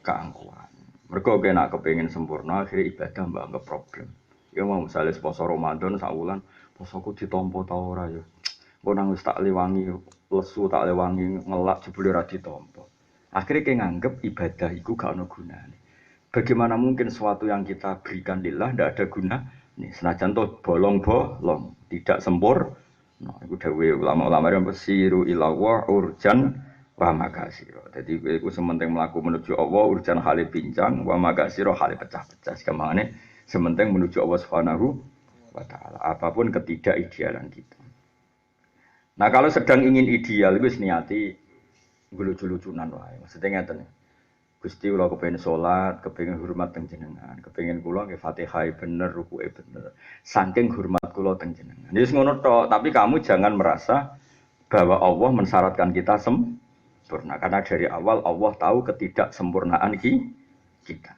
keangkuhan. Mereka kena kepengen sempurna, akhirnya ibadah mbak anggap problem. Ya mau misalnya poso Ramadan saulan, posoku ditompo ta ora ya. Kok nang wis tak lewangi lesu tak lewangi ngelak jebule ora ditompo. Akhirnya kayak nganggep ibadah itu gak ada gunanya. Bagaimana mungkin sesuatu yang kita berikan lillah tidak ada guna? Nih, senajan toh bolong-bolong, tidak sempurna. Nah, itu dawuh ulama-ulama yang bersiru ilawa urjan wa makasiro. Jadi itu sementing melaku menuju Allah urjan hale pincang wa makasiro hale pecah-pecah. Sekamane sementing menuju Allah Subhanahu wa taala. Apapun ketidakidealan kita. Nah, kalau sedang ingin ideal itu niati lucu-lucunan wae. Maksudnya ngeten. Gusti kula kepengin salat, kepengin hormat teng jenengan, kepengin kula nggih Fatihah bener, rukuke bener. Saking hormat kula teng jenengan. Wis ngono tok, tapi kamu jangan merasa bahwa Allah mensyaratkan kita sempurna karena dari awal Allah tahu ketidaksempurnaan kita.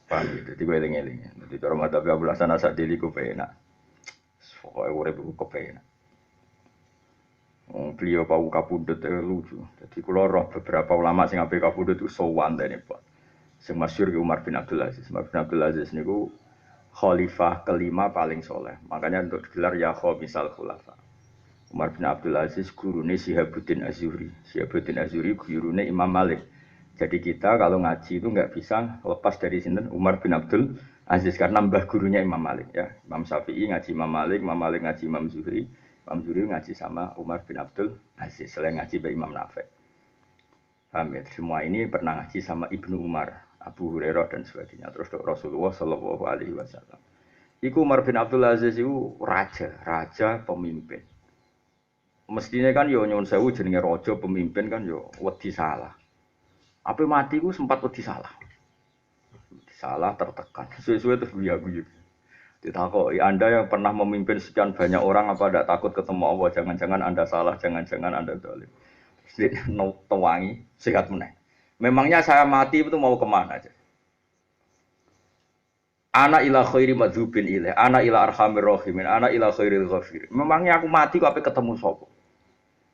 Paham gitu, jadi gue eling-eling. Jadi cara madzhab Abu Hasan Asy'adzili ku penak. Pokoke urip ku kepenak. Beliau Pak Kapundhut lucu. Jadi kula roh beberapa ulama sing ape Kapundhut itu sowan tene, Pak. Sing masyhur ki Umar bin Abdul Aziz. Umar bin Abdul Aziz niku khalifah kelima paling soleh. Makanya untuk digelar ya khamisal khulafa. Umar bin Abdul Aziz gurune Syihabuddin Az-Zuhri. Syihabuddin Az-Zuhri gurune Imam Malik. Jadi kita kalau ngaji itu nggak bisa lepas dari sinten Umar bin Abdul Aziz karena mbah gurunya Imam Malik ya. Imam Syafi'i ngaji Imam Malik ngaji Imam Zuhri. Imam Zuhri ngaji sama Umar bin Abdul Aziz, selain ngaji by Imam Nafi'. Paham ya? Semua ini pernah ngaji sama Ibnu Umar, Abu Hurairah dan sebagainya. Terus Rasulullah Shallallahu Alaihi Wasallam. Iku Umar bin Abdul Aziz itu raja pemimpin. Mestinya kan yo nyuwun sewu jenenge raja pemimpin kan yo wedi salah. Apa mati ku sempat wedi salah. Salah tertekan. Suwe-suwe terus guyu-guyu. Ditakoki, Anda yang pernah memimpin sekian banyak orang apa tidak takut ketemu Allah? Jangan-jangan Anda salah, jangan-jangan Anda zalim. Tewangi, sehat meneh. Memangnya saya mati itu mau kemana aja? Ana ila khairi madzubin ilaih, ana ila arhamir rahimin, ana ila khairil ghafirin. Memangnya aku mati kok ape ketemu sapa?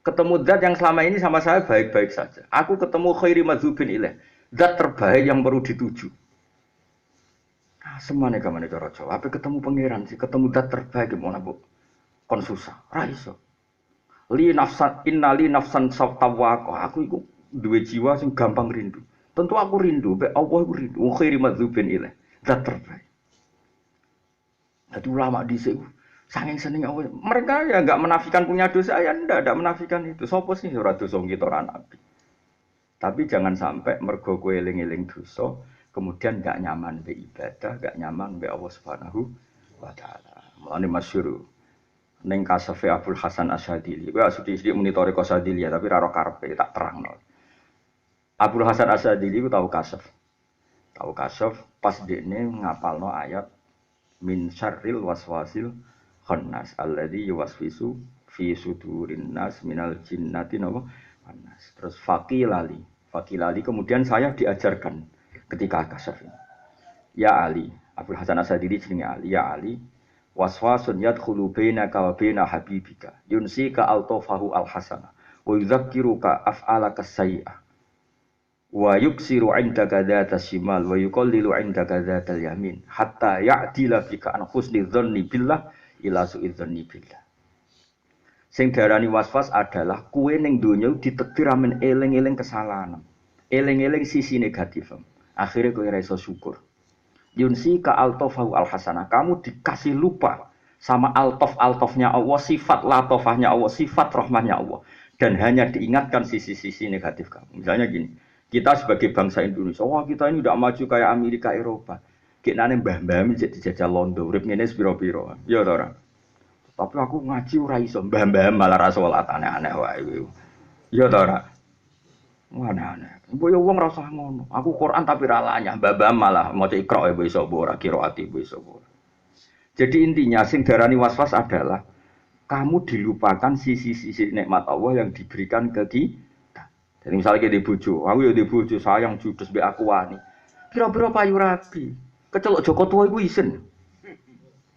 Ketemu zat yang selama ini sama saya baik-baik saja. Aku ketemu khairi madzubin ilaih, zat terbaik yang perlu dituju. Semane kamane cara Jawa, ape ketemu pangeran sih, ketemu zat terbaik gimana Bu? Kon susah, ra iso. Li nafsan innali nafsan sawtawaqah. Aku iku duwe jiwa sing gampang rindu. Tentu aku rindu, be Allah aku rindu. Khairi madzubin ilaih, zat terbaik. Jadi ulama dhisik saking seneng Allah. Mereka ya enggak menafikan punya dosa, ya enggak menafikan itu. Sopo sih ora dosa kita ora nabi. Tapi jangan sampai mergo kowe eling-eling dosa kemudian gak nyaman be ibadah, gak nyaman be Allah Subhanahu wa taala. Mulane masyhur ning kasafe Abdul Hasan Asy'adzili. Kowe sithik-sithik muni toriko Asy'adzili tapi ra ro karepe tak terangno. Abdul Hasan Asy'adzili ku tahu kasaf. Tahu kasaf pas dekne ngapalno ayat min syarril waswasil khannas alladzi yuwaswisu fi sudurin nas minal jinnati nawa annas. Terus faqilali Fakilali kemudian saya diajarkan ketika kasyaf. Ya Ali, Abdul Hasan Asadili jenenge Ali, ya Ali, waswasun yadkhulu bainaka wa baina habibika, yunsika altafahu alhasana, wa yudzakiruka af'alaka sayyi'ah, wa yuksiru 'indaka dzata shimal, wa yuqallilu 'indaka dzatal yamin, hatta ya'dila bika an husni dzanni billah ila su'i dzanni billah. Sing darani waswas adalah kue ning donya ditakdir amen eling-eling kesalahan. Eling-eling sisi negatif. Akhirnya kowe ora iso syukur. Yunsi ka altofahu alhasanah. Kamu dikasih lupa sama altofnya Allah, sifat latofahnya Allah, sifat rahmahnya Allah, dan hanya diingatkan sisi-sisi negatif kamu. Misalnya gini, kita sebagai bangsa Indonesia, wah kita ini udah maju kayak Amerika, Eropa. Keknane mbah-mbah dijajah londo, urip ngene pira-pira. Ya ta ora? Tapi aku ngaji ora iso, mbah-mbah malah ra salat aneh-aneh wae kuwi. Ya ta ora? Aneh-aneh. Mbok yo wong ra usah ngono. Aku Quran tapi ra lanyah, mbah-mbah malah maca Iqra wae iso ora qiraati iso ora. Jadi intinya sing darani waswas adalah kamu dilupakan sisi-sisi nikmat Allah yang diberikan ke kita. Jadi misalnya kayak di bojo, aku ya di bojo sayang judes mbek aku wani. Kira-kira payu rabi. Kecelok Joko Tua iku isin.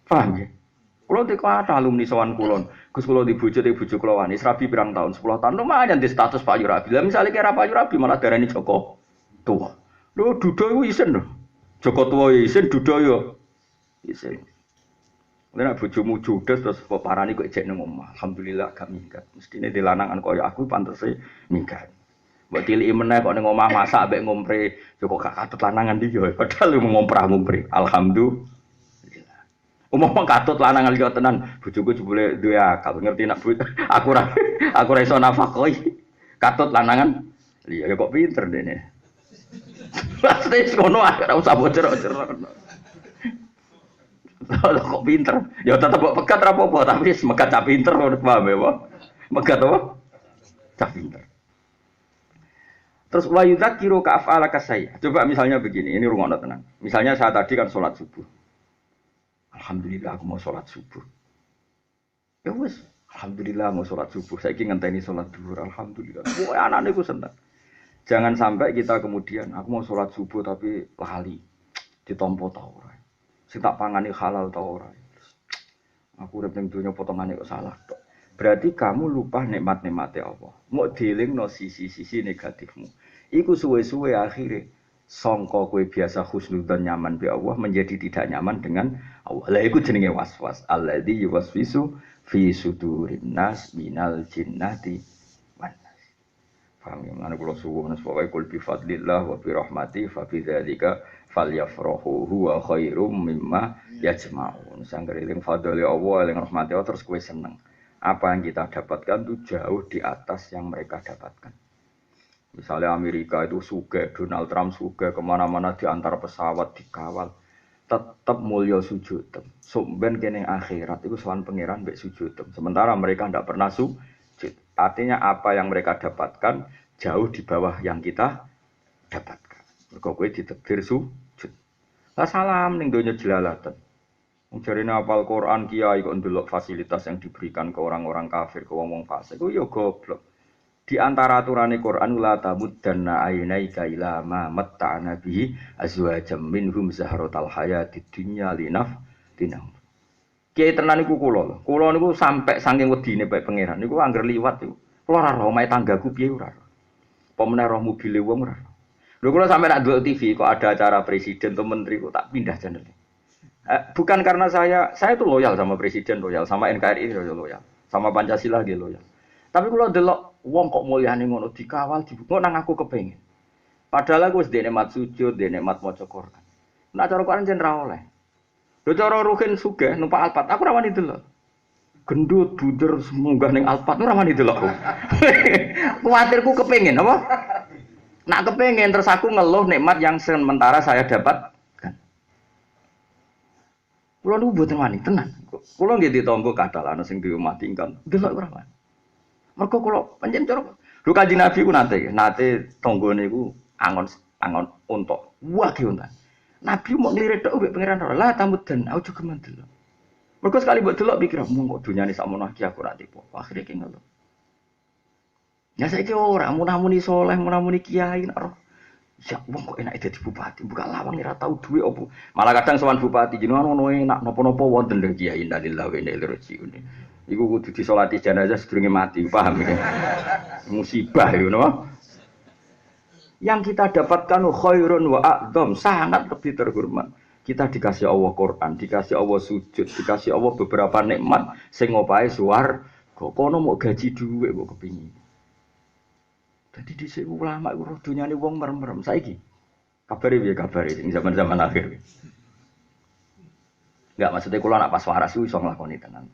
Paham ya? Kulo teko alumni sowan kulon. Gus kulo di bojo kula wani rabi pirang tahun, 10 tahun lumayan di status Pak Yurabi. Lah misale kira Pak Yurabi malah darani Joko Tua. Lho duda iku isin lho. Joko Tua isin, duda yo isin. Nek bojomu judes terus parani kok ejek nang omah. Alhamdulillah gak minggat. Mestine dilanangan koyo aku pantese minggat. Mbok tiliki meneh kok ning omah masak ambek ngompre, yo kok gak katut lanangan iki yo. Padahal lu ngomprah-ngompre. Alhamdulillah. Umum katut lanangan liya tenan, bojoku jebule duwe akal, ngerti nak aku ora iso nafakoi. Katut lanangan liya ya kok pinter dene. Pasti ngono ora usah bocor-bocor. Kok pinter? Ya tetep kok pegat ra apa-apa, tapi megat cah pinter paham ya, Pak? Megat apa? Cah pinter. Terus wa yudzakiru ka af'alaka sayya. Coba misalnya begini, ini rungokno tenan. Misalnya saya tadi kan salat subuh. Alhamdulillah aku mau sholat subuh. Ya wes, alhamdulillah mau sholat subuh. Saya ingin ngenteni sholat duhur. Alhamdulillah. Pokoknya anak-anak itu senang. Jangan sampai kita kemudian aku mau sholat subuh tapi lali, ditompo tau ora. Sing tak pangani halal tau ora. Aku urip ning donya potongane kok salah tok. Berarti kamu lupa nikmat-nikmate Allah. Mau dielingno sisi-sisi negatifmu. Iku suwe-suwe akhirnya sangka kowe biasa husnudzon nyaman bi Allah menjadi tidak nyaman dengan Allah. Lah iku jenenge waswas. Alladzi yuwaswisu fi sudurin nas minal jinnati wan nas. Paham ya? Ana kula suwun supaya kul bi fadlillah wa bi rahmati fa bi dzalika falyafrahu huwa khairum mimma yajma'un. Sanggere eling fadhole Allah, eling rahmati Allah terus kowe seneng. Apa yang kita dapatkan itu jauh di atas yang mereka dapatkan. Misalnya Amerika itu sugih, Donald Trump sugih, kemana-mana diantar pesawat dikawal, tetap mulia sujud. Sumben kene akhirat itu sowan pangeran mbek sujud. Sementara mereka tidak pernah sujud. Artinya apa yang mereka dapatkan jauh di bawah yang kita dapatkan. Mergo kowe ditakdir sujud. Lah salam ning donya jelalatan. Wong jarine hafal Quran kiai kok ndelok fasilitas yang diberikan ke orang-orang kafir, ke wong-wong fasik. Ku ya goblok. Di antara aturane Quran la tamuddanna aynaika ila ma matta'na bihi azwajam minhum zahratal hayatid dunya linaftinahum. Kiai tenan niku kula. Kula niku sampai saking wedine bae pangeran niku angger liwat niku. Kula ora roh omahe tanggaku piye ora. Apa meneh roh mobile wong ora. Lho kula sampe nak ndelok TV kok ada acara presiden atau menteri kok tak pindah channel. Bukan karena saya itu loyal sama presiden, loyal sama NKRI, loyal sama Pancasila dia loyal. Tapi kalau delok wong kok mulyane ngono dikawal dibuka nang aku kepengin. Padahal aku wis dene mat sujud, dene mat maca Quran. Nek cara Quran jen ra oleh. Lho cara ruhin sugih numpak Alphard, aku ra wani delok. Gendut bunder munggah ning Alphard ora wani delok. Kuwatirku kepengin apa? Nak kepengin terus aku ngeluh nikmat yang sementara saya dapat. Kulo niku mboten wani tenan. Kulo nggih ditampa kadal ana sing diomah tingkal. Delok ora wani. Mergo kula pancen cara lho Kanjeng Nabi ku nate tanggane iku angon unta. Wah ki unta. Nabi mau nglirik tok mbek pangeran ora. Lah tamudan aku juga mendelok. Mergo sekali mbok delok pikir mung kok dunyane sakmono iki aku ora tipu. Akhire ki ngono. Ya saiki ora munamuni soleh, munamuni kiai nek roh. Ya wong kok enak dadi bupati, buka lawang ora tau duwe opo. Malah kadang sowan bupati jenengan ono enak napa-napa wonten lho kiai innalillahi wa inna ilaihi raji'un. Iku kudu disolati jenazah sedurunge mati, paham ya? Musibah itu napa? Yang kita dapatkan khairun wa a'dzam, sangat lebih terhormat. Kita dikasih Allah Quran, dikasih Allah sujud, dikasih Allah beberapa nikmat sing opahe swarga. Kono mau gaji dhuwit kok kepingin. Jadi di sini ulama itu roh dunyane wong merem-merem saiki. Kabare piye kabare ing zaman-zaman akhir. Enggak maksudnya kula nak pas waras iso nglakoni tenan.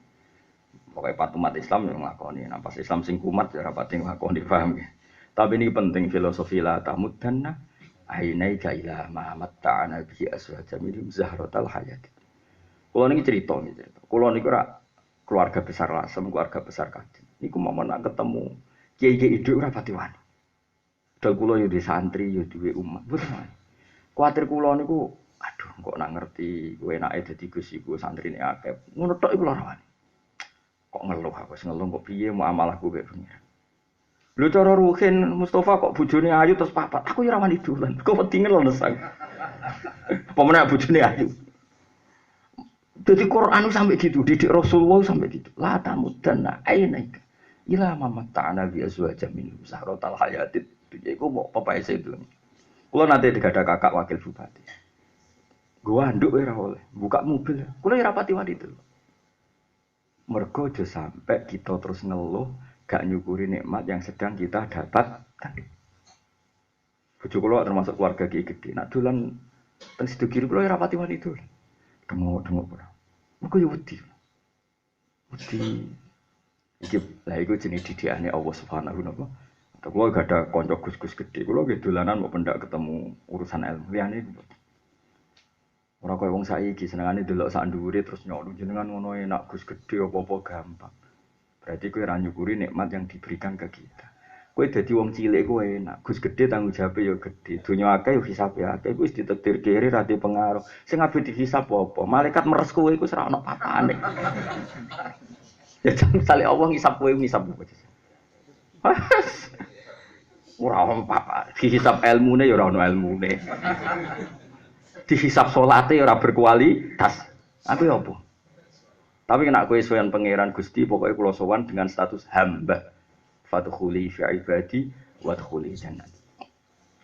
Pokoke pat umat Islam yo nglakoni, nak pas Islam sing kumat ya ora pati nglakoni, paham ya. Tapi ini penting filosofi la tamudanna ainaika ila ma matta'ana bi aswaja min zahratal hayat. Kula niki cerita. Kula niku ora keluarga besar Lasem, keluarga besar Kadin. Niku mau nak ketemu kiai-kiai hidup ora pati wani. Dal kula yo di santri yo duwe umat. Betul. Kuwatir kula niku aduh kok nak ngerti kowe enake dadi Gus iku santrine akeh. Ngono tok iku ora wani. Kok ngeluh aku wis ngeluh kok piye muamalahku kaya pengiran. Lho cara Ruhin Mustafa kok bojone ayu terus papat. Aku yo ora wani dolan. Kok wedine lesang. Apa meneh bojone ayu. Jadi Quran sampai gitu, didik Rasulullah sampai gitu. La tamudanna ainaika ila ma matta'ana bi azwaja min zahratal hayatid. Iku mau papai itu. Kulo nanti ada kakak wakil bupati. Gua anduk ora oleh, buka mobil. Kulo ora pati wani itu. Mergo aja sampai kita terus ngeluh, gak nyukuri nikmat yang sedang kita dapatkan. Bojo kulo termasuk keluarga kiai gede. Nak dolan teng sido kiri kulo ora pati wani itu. Dengok ora. Mergo yo wedi. Wedi. Iki lha iku jenenge didikane Allah Subhanahu wa taala. Kalau gak ada konco gus-gus gede, kalau gak dolanan mau pendak ketemu urusan ilmu liane. Orang kaya wong saiki senengane delok sak ndhuwure terus nyok jenengan ngono enak gus gede apa-apa gampang. Berarti kowe ra nyukuri nikmat yang diberikan ke kita. Kowe dadi wong cilik kowe enak, gus gede tanggung jawab ya gede. Donya akeh yo hisabe akeh, kowe wis ditakdir kiri ra di pengaruh. Sing ape dihisab apa? Malaikat meres kowe iku ora ono papane. Ya misale Allah ngisab kowe ngisab apa? Ora ono apa-apa. Dihisab ilmune ya ora ono ilmune. Dihisab salate ya ora berkualitas. Aku ya apa? Tapi nek kowe sowan pangeran Gusti, pokoke kula sowan dengan status hamba. Fadkhuli fi ibadi wadkhuli jannah.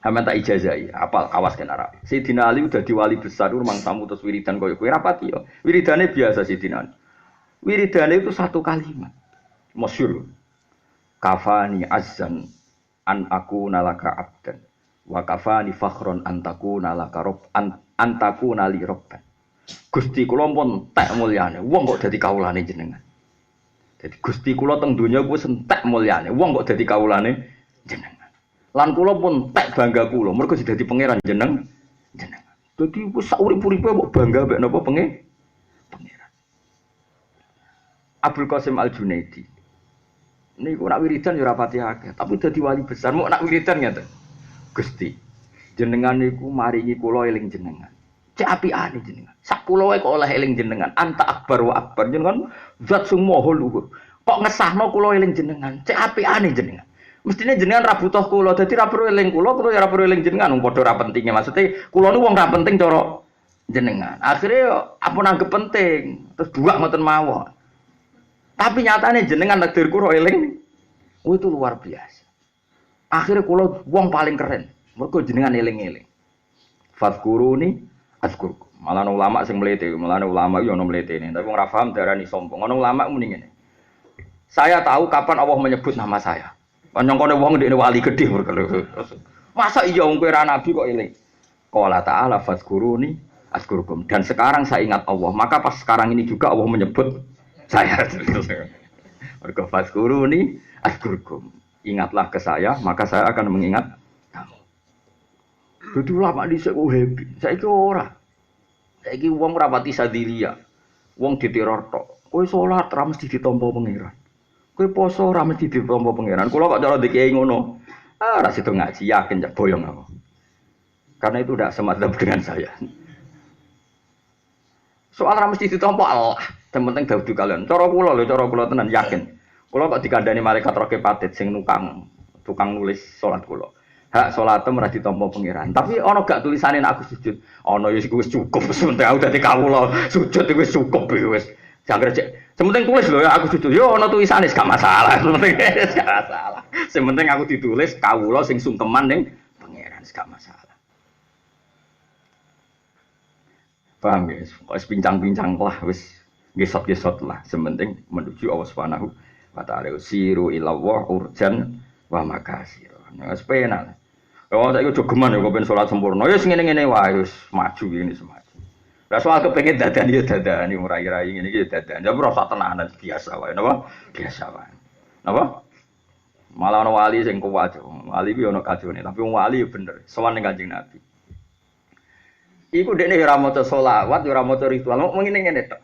Hamba tak ijazai, apal awas kan Arab. Sayyidina Ali udah di wali besar rumang tamu terus wiridan koyo kowe rapati yo. Wiridane biasa Sayyidina Ali. Wiridane itu satu kalimat. Masyhur. Kafani azzan an aku nalaka abdan wa kafani fakhron antaku nalaka rob antaku nali robban. Gusti kula pun entek mulyane wong kok dadi kawulane jenengan. Dadi Gusti kula teng donya kuwi entek mulyane wong kok dadi kawulane jenengan. Lan kula pun entek bangga kula mergo dadi pangeran jenengan. Dadi wis sak urip-uripe kok bangga mek napa pangeran. Abdul Qasim Al-Junaidi niku nak wiridan ya ora pati akeh, tapi dadi wali besar mok nak wiridan ngeten. Gusti, jenengan niku maringi kula eling jenengan. Cek apikane jenengan. Sak puloe kok oleh eling jenengan. Anta akbar wa akbar jenengan zat sing maha luhur. Kok ngesahno kula eling jenengan. Cek apikane jenengan. Mestine jenengan ra butuh kula, dadi ra perlu eling kula ya ra perlu eling jenengan. Wong padha ra pentinge. Maksude kula niku wong ra penting cara jenengan. Akhire apa nanggep penting, terus buak ngoten mawon. Tapi nyatanya jenengan takdir kula eling, itu luar biasa. Akhirnya kula wong paling keren, mergo jenengan eling-eling. Fadhkuruni azkurkum. Malah ulama sing mlete, malah ulama yo ono mletene, tapi wong ora paham darani sombong. Ono ulama muni ngene. Saya tahu kapan Allah menyebut nama saya. Nyongkone wong ndekne wali gedhe mergo. Masa iya wong kowe ra nabi kok eling. Qala ta'ala fadhkuruni azkurkum. Dan sekarang saya ingat Allah, maka pas sekarang ini juga Allah menyebut saya mergo fazkuruni azkurkum. Ingatlah ke saya, maka saya akan mengingat kamu. Dadi ulama dhisik kok happy. Saiki ora. Saiki wong ora pati sadilia. Wong diteror tok. Kowe salat ra mesti ditampa pangeran. Kowe poso ra mesti ditampa pangeran. Kula kok cara dikiai ngono. Ah, ra sido ngaji yakin jak boyong aku. Karena itu tidak semadzap dengan saya. Soal ra mesti ditampa Allah. Yang penting dawuh kalian. Cara kula lho, cara kula tenan yakin. Kula kok dikandani malaikat roke patit sing nukang tukang nulis salat kula. Hak salate ora ditampa pangeran. Tapi ana gak tulisane nek aku sujud. Ana ya wis cukup wis penting aku dadi kawula. Sujud wis cukup wis. Jangger cek. Sementing tulis lho ya aku sujud. Yo ana tulisane gak masalah. Sementing gak masalah. Sementing aku ditulis kawula sing sungkeman ning pangeran gak masalah. Paham guys? Wis pincang-pincang lah wis gesot-gesot lah. Sementing menuju Allah Subhanahu wa ta'ala. Siru ilawah urjan wa makasir. Nah, sepenak. Oh, saya itu jogeman ya, kepen sholat sempurna. Ya, ngene-ngene wae, wis maju gini semaju. Lah soal kepengen dadan ya dadan, murai-rai ngene iki dadan. Ya ora usah tenanan biasa wae, napa? Biasa wae. Napa? Malah ana wali sing kuwat. Wali ku ana kajone, tapi wong wali ya bener. Sowan ning Kanjeng Nabi. Iku dekne ora maca selawat, ora maca ritual. Mau ngene-ngene tok.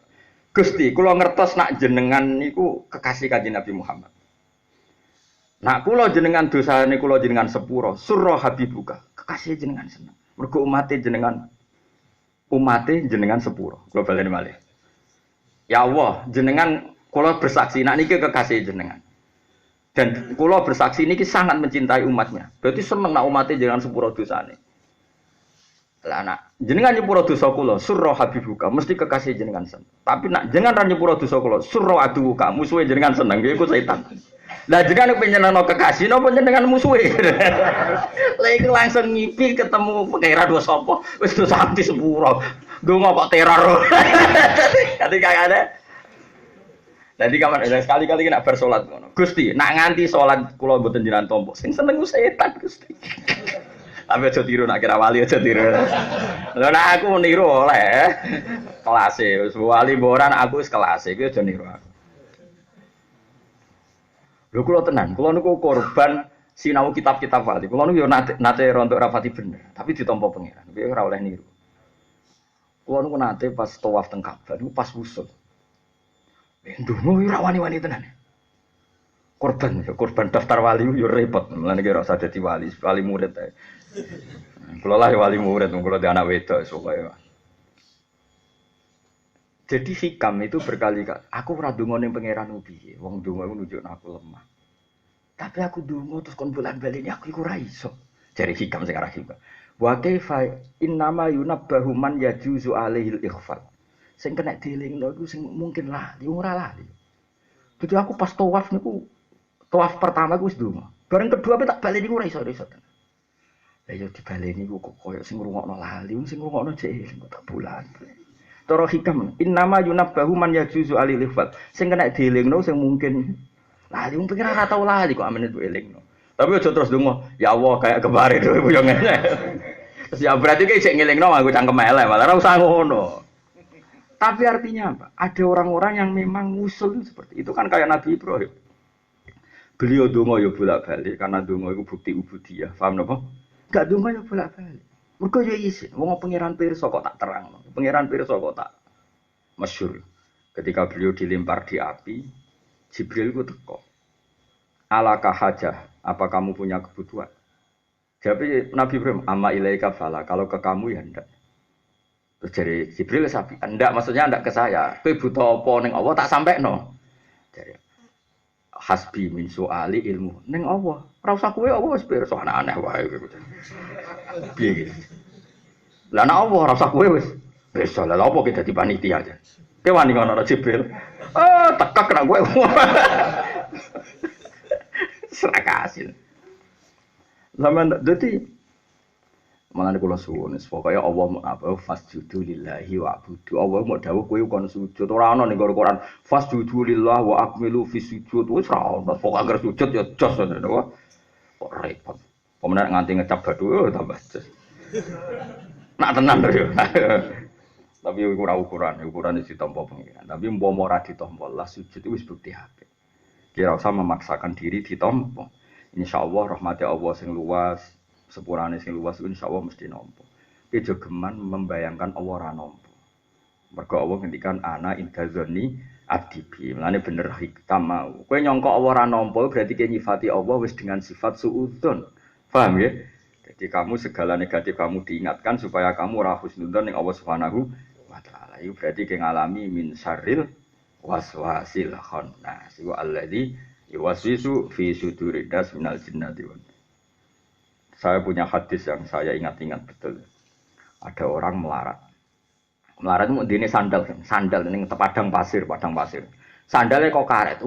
Gusti, kula ngertos nak jenengan niku kekasih Kanjeng Nabi Muhammad. Nak kula jenengan dosane kula jenengan sepuro, surra habibuka. Kekasih jenengan seneng. Mergo umate jenengan sepuro. Kula baleni malih. Ya Allah, jenengan kula bersaksi nak niki kekasih jenengan. Dan kula bersaksi niki sangat mencintai umatnya. Berarti seneng nak umate jenengan sepuro dosane. Lah nak jenengan nyepuro dosa kula, surra habibuka, mesti kekasih jenengan seneng. Tapi nak jenengan ra nyepuro dosa kula, surra aduka, musuhe jenengan seneng, iku setan. Lah jenengan penjenengan kekasih napa jenengan musuhe. Lah iku langsung ngipi ketemu pengira dua sapa, wis dosa ati sepuro. Donga kok teror. Dadi kagane. Dadi kamar sekali-kali nak bar salat ngono. Gusti, nak nganti salat kula mboten jenengan tompo. Sing seneng ku setan Gusti. Tapi aja tiru nak kira wali aja tiru. Lha nek aku niru oleh kelase wis wali boran aku wis kelase kuwi aja niru aku. Lho kula tenan, kula niku korban sinau kitab-kitab wali. Kula niku yo nate rontok rapati bener, tapi ditampa pangeran. Kuwi ora oleh niru. Kula niku nate pas tawaf teng Ka'bah niku pas wusul. Ndonga ora wani-wani tenan. Korban daftar wali yo repot. Mulane ki ora usah dadi wali murid ae. Kula lah wali murid, kula di anak wedok pokoke. Jadi hikam itu berkali-kali. Aku ora ndonga ning pangeran piye. Wong ndonga iku nunjukno aku lemah. Tapi aku ndonga terus kon bulan-baleni aku iku ora iso. Jare hikam sing arah hikam. Wa kaifa innama yunabbahu man yajuzu alaihil ikhfal. Sing kena dielingno iku sing mungkin lali, ora lali. Jadi aku pas tawaf niku tawaf pertama iku wis ndonga. Bareng kedua tak baleni ora iso-iso. Lah yo dibaleni ku kok koyo sing ngrungokno lali, sing ngrungokno jek eling tak bulan. Toro hikam, innama yunabbahu man yajuzu alil ifat. Sing kena dielingno sing mungkin lali wong pikir ora tau lali kok amene dielingno. Tapi aja terus donga, ya Allah kayak kemarin dhewe yo ngene. Terus ya berarti ki sik ngelingno nganggo cangkem elek, malah ora usah ngono. Tapi artinya apa? Ada orang-orang yang memang usul seperti itu kan kayak Nabi Ibrahim. Beliau donga yo bolak-balik karena donga iku bukti ubudiyah. Paham napa? Gak donga yo bolak-balik. Mergo yo isin, wong pangeran pirsa kok tak terang. Pangeran pirsa kok tak masyhur. Ketika beliau dilempar di api, Jibril ku teko. Alaka hajah, apa kamu punya kebutuhan? Jawab Nabi Ibrahim, amma ilaika fala, kalau ke kamu ya ndak. Terus dari Jibril sapi, ndak maksudnya ndak ke saya. Kowe butuh apa ning Allah tak sampekno. Dari hasbi min suali ilmu ning Allah. Ora usah kowe apa wis pirsa aneh wae kowe. Piye iki? Lah nek apa ora usah kowe wis. Wis lah apa kita dadi panitia aja. Kowe wani ngono Jibril. Tekak nek kowe. Serakasin. Zaman dadi malah kula suwun pokoke Allah apa fasjudu lillahi wa'budu. Allah mau dawuh kowe kon sujud ora ana ning Quran fasjudu lillahi wa akmilu fi sujud wis ora ana pokoke agar sujud ya jos ngono kok repot. Pemenang nganti ngecap badu tambah jos. Nak tenan lho. Tapi ukuran ditampa pengiran. Tapi umpama ora ditampa lah sujud wis bukti apik. Kira usah memaksakan diri ditampa. Insyaallah rahmati Allah sing luas, sepurane sing luas insyaallah mesti nampa. Ki jogeman membayangkan Allah ora nampa. Mergo Allah ngendikan ana indazoni abdibi. Mulane bener hikam mau. Kowe nyangka Allah ora nampa berarti ki nyifati Allah wis dengan sifat suudzon. Paham ya? Jadi kamu segala negatif kamu diingatkan supaya kamu ora husnudzon ning Allah Subhanahu wa taala. Iku berarti ki ngalami min syarril waswasil khannas. Wa alladzi Yuwaswisu fi suduridas minal jinnati wan. Saya punya hadis yang saya ingat-ingat betul. Ada orang melarat. Melarat itu dene sandal ning padang pasir. Sandalnya kok karet,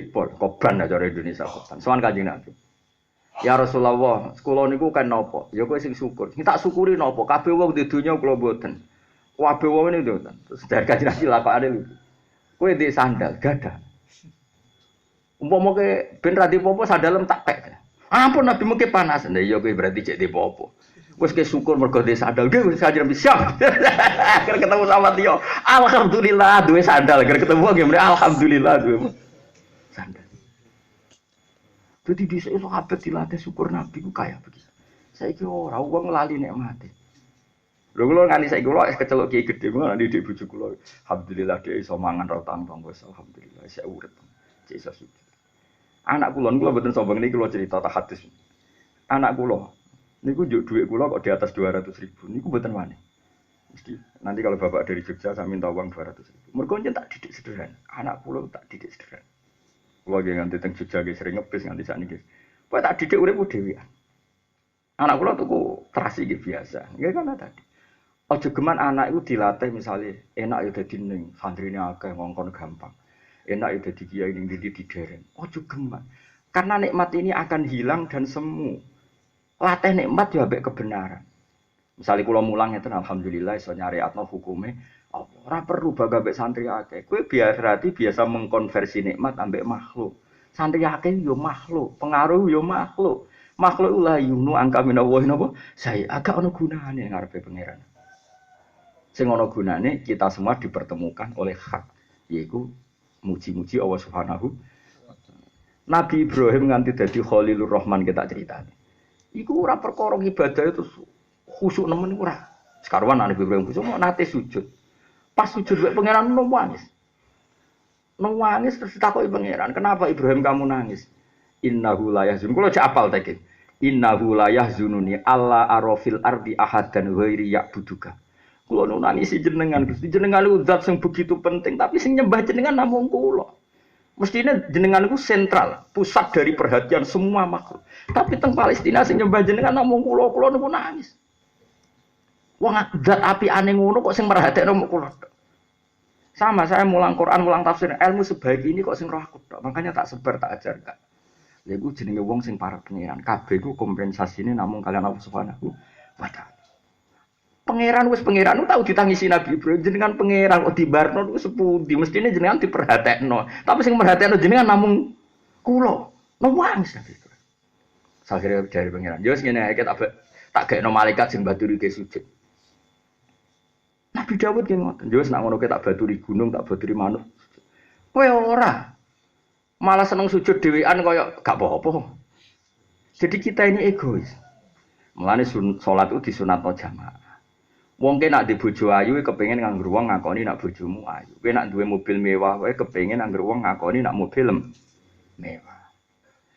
pol, koban aja orang Indonesia koban. Soal Kanjeng Nabi. Ya Rasulullah, kula niku kan napa? Ya kowe sing syukur. Tak syukuri napa? Kabeh wong di dunya kula mboten. Kabeh wong niku mboten. Terus dari Kanjeng Nabi lakokane lho. Kowe di sandal gadah. Umpama ke ben ra dipopo sandalem tak pek. Ampun Nabi mengke panas. Nah iya kowe berarti cek dipopo. Wes ke syukur mergo di sandal ge wis Kanjeng Nabi siap. Akhir ketemu sama Tio. Alhamdulillah duwe sandal. Akhir ketemu ge alhamdulillah duwe sandal. Jadi di sahabat dilatih syukur Nabi ku kaya begitu. Saiki ora wong lali nikmate. Lho kula nganti saiki kula kecelok kiai gedhe ngono didik bojo kula. Alhamdulillah dhek iso mangan ra utang tangga alhamdulillah isih urip. Cek iso sujud. Anak kula mboten sombong niki kula cerita ta hadis. Anak kula niku njuk dhuwit kula kok di atas 200.000. Niku mboten wani. Mesti nanti kalau bapak dari Jogja saya minta uang 200.000. Mergo njen tak didik sederhana. Anak kula tak didik sederhana. Kula nggih nganti teng Jogja nggih sering ngebis nganti sakniki. Kowe tak didik uripku dhewean. Anak kula tuku terasi nggih biasa. Nggih kan tadi. Aja geman anak iku dilatih misale enak ya dadi ning santrine akeh ngongkon gampang. Enak ya dadi kiai ning ndi didereng. Aja geman. Karena nikmat ini akan hilang dan semu. Latih nikmat ya ambek kebenaran. Misale kula mulang ngeten alhamdulillah iso nyariatno hukume ora perlu baga ambek santri akeh. Kowe berarti biasa mengkonversi nikmat ambek makhluk. Santri akeh yo makhluk, pengaruh yo makhluk. Makhluk la yunu angka minallahi napa? Saya agak ono gunane ngarepe pangeran. Sing ono gunane kita semua dipertemukan oleh hak, yaitu muji-muji Allah Subhanahu. Nabi Ibrahim nganti dadi Khalilur Rahman kita ceritane. Iku ora perkara ibadah itu khusyuk nemen ora. Sekaruan Nabi Ibrahim khusyuk mau nate sujud. Pas sujud wek pangeran nangis. Nangis terus ditakoki pangeran, "Kenapa Ibrahim kamu nangis?" Innahu la yahzun. Kulo cek apal teke. Innahu la yahzununi alla arafil ardi ahadan ghairi ya'buduka. Kulo nu nangisi jenengan, Gusti. Jenengan iku zat sing begitu penting, tapi sing nyembah jenengan namung kulo. Mestinya jenengan itu sentral, pusat dari perhatian semua makhluk. Tapi teng Palestina sing nyembah jenengan namung kulo niku nangis. Wong zat api ane ngono kok sing merhatekno mung kulo. Sama saya mulang Quran, mulang tafsir, ilmu sebaik ini kok sing roh aku tok. Makanya tak sebar, tak ajarkan. Lha iku jenenge wong sing para pangeran. Kabeh iku kompensasine namung kalian Allah Subhanahu wa taala. Pangeran wis pangeran tau ditangisi Nabi Ibrahim jenengan pangeran kok dibarno niku sepundi mestine jenengan diperhatekno. Tapi sing merhatekno jenengan namung kula. Nangis Nabi Ibrahim. Sakire dari pangeran. Yo wis ngene iki tak gekno malaikat sing baturi ke sujud. Nabi Dawud ki ngoten. Yo wis nak ngono ke tak baturi gunung, tak baturi manuk. Kowe ora malah seneng sujud dhewean kaya gak apa-apa. Jadi kita ini egois. Mulane salat itu disunatno jamaah. Wong ki nak di bojo ayu kepengin nganggo wong ngakoni nak bojomu ayu. Kowe nak duwe mobil mewah wae kepengin nganggo wong ngakoni nak mobil mewah.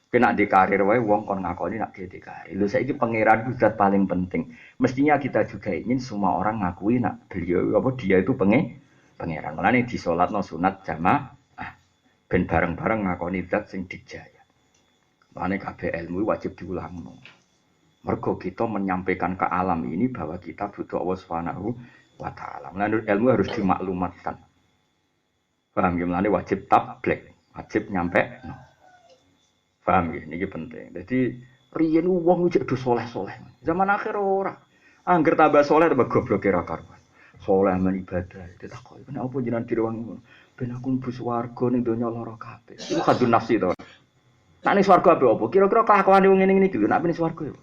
Kowe nak di karir wae wong kon ngakoni nak di karir. Lho saiki pangeran zat paling penting. Mestinya kita juga ingin semua orang ngakui nak beliau apa dia itu pangeran. Mulane disolatno sunat jamaah. Ben bareng-bareng ngakoni zat sing dijaya. Mane kabeh ilmu wajib diulangno. Mergo kita menyampaikan ke alam ini bahwa kita butuh Allah Subhanahu wa taala. Mane ilmu harus dimaklumatkan. Paham ya? Mane wajib tabligh, wajib nyampe. No. Paham ya? Niki penting. Jadi riyen wong iki do saleh-saleh. Zaman akhir ora. Angger tambah saleh tambah goblok ra karuan. Saleh men ibadah. Ditakoki, "Kenapa jenengan direwangi ngono?" Ben aku mlebu swarga ning donya lara kabeh. Iku kadun nafsi to. Nek ning swarga apa? Kira-kira kelakuane wong ngene iki lho nek ning swarga.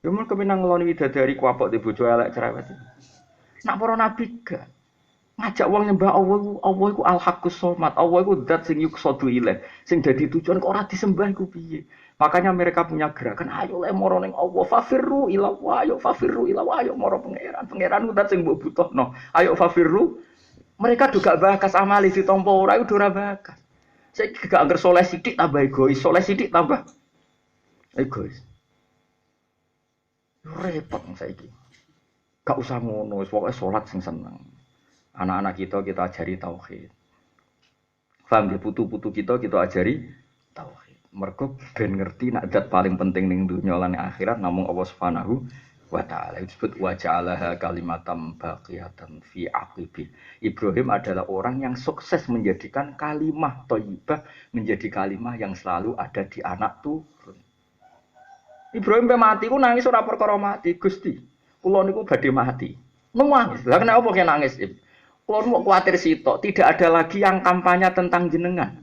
Ya mun kepenang ngeloni widadari kuapok di bojo elek cerewet. Nak para nabi gak ngajak wong nyembah Allah iku al-haqqus shamat. Allah iku zat sing yuqsadu ilaih. Sing dadi tujuan kok ora disembah iku piye? Makanya mereka punya gerakan ayo le moro ning Allah fafirru ila wa ayo fafirru ila wa ayo moro pangeran. Pangeran ku zat sing mbok butuhno. Ayo fafirru. Mereka juga bakas amali ditampa ora iku ora bakas. Saiki gak angger soleh sithik tambah egois, soleh sithik tambah egois. Repot saiki. Gak usah ngono, wis pokoke salat sing seneng. Anak-anak kita ajari tauhid. Paham ya putu-putu kita ajari tauhid. Mergo ben ngerti nak zat paling penting ning dunya lan akhirat namung Allah Subhanahu wa ta'ala. Disebut wa ja'alaha kalimatam baqiyatan fi aqibi. Ibrahim adalah orang yang sukses menjadikan kalimah thayyibah menjadi kalimah yang selalu ada di anak turun. Ibrahim pe mati ku nangis ora perkara mati, Gusti. Kula niku badhe mati. Nangis. Lah kenapa kok nangis? Kula mau kuwatir sitok, tidak ada lagi yang kampanye tentang jenengan.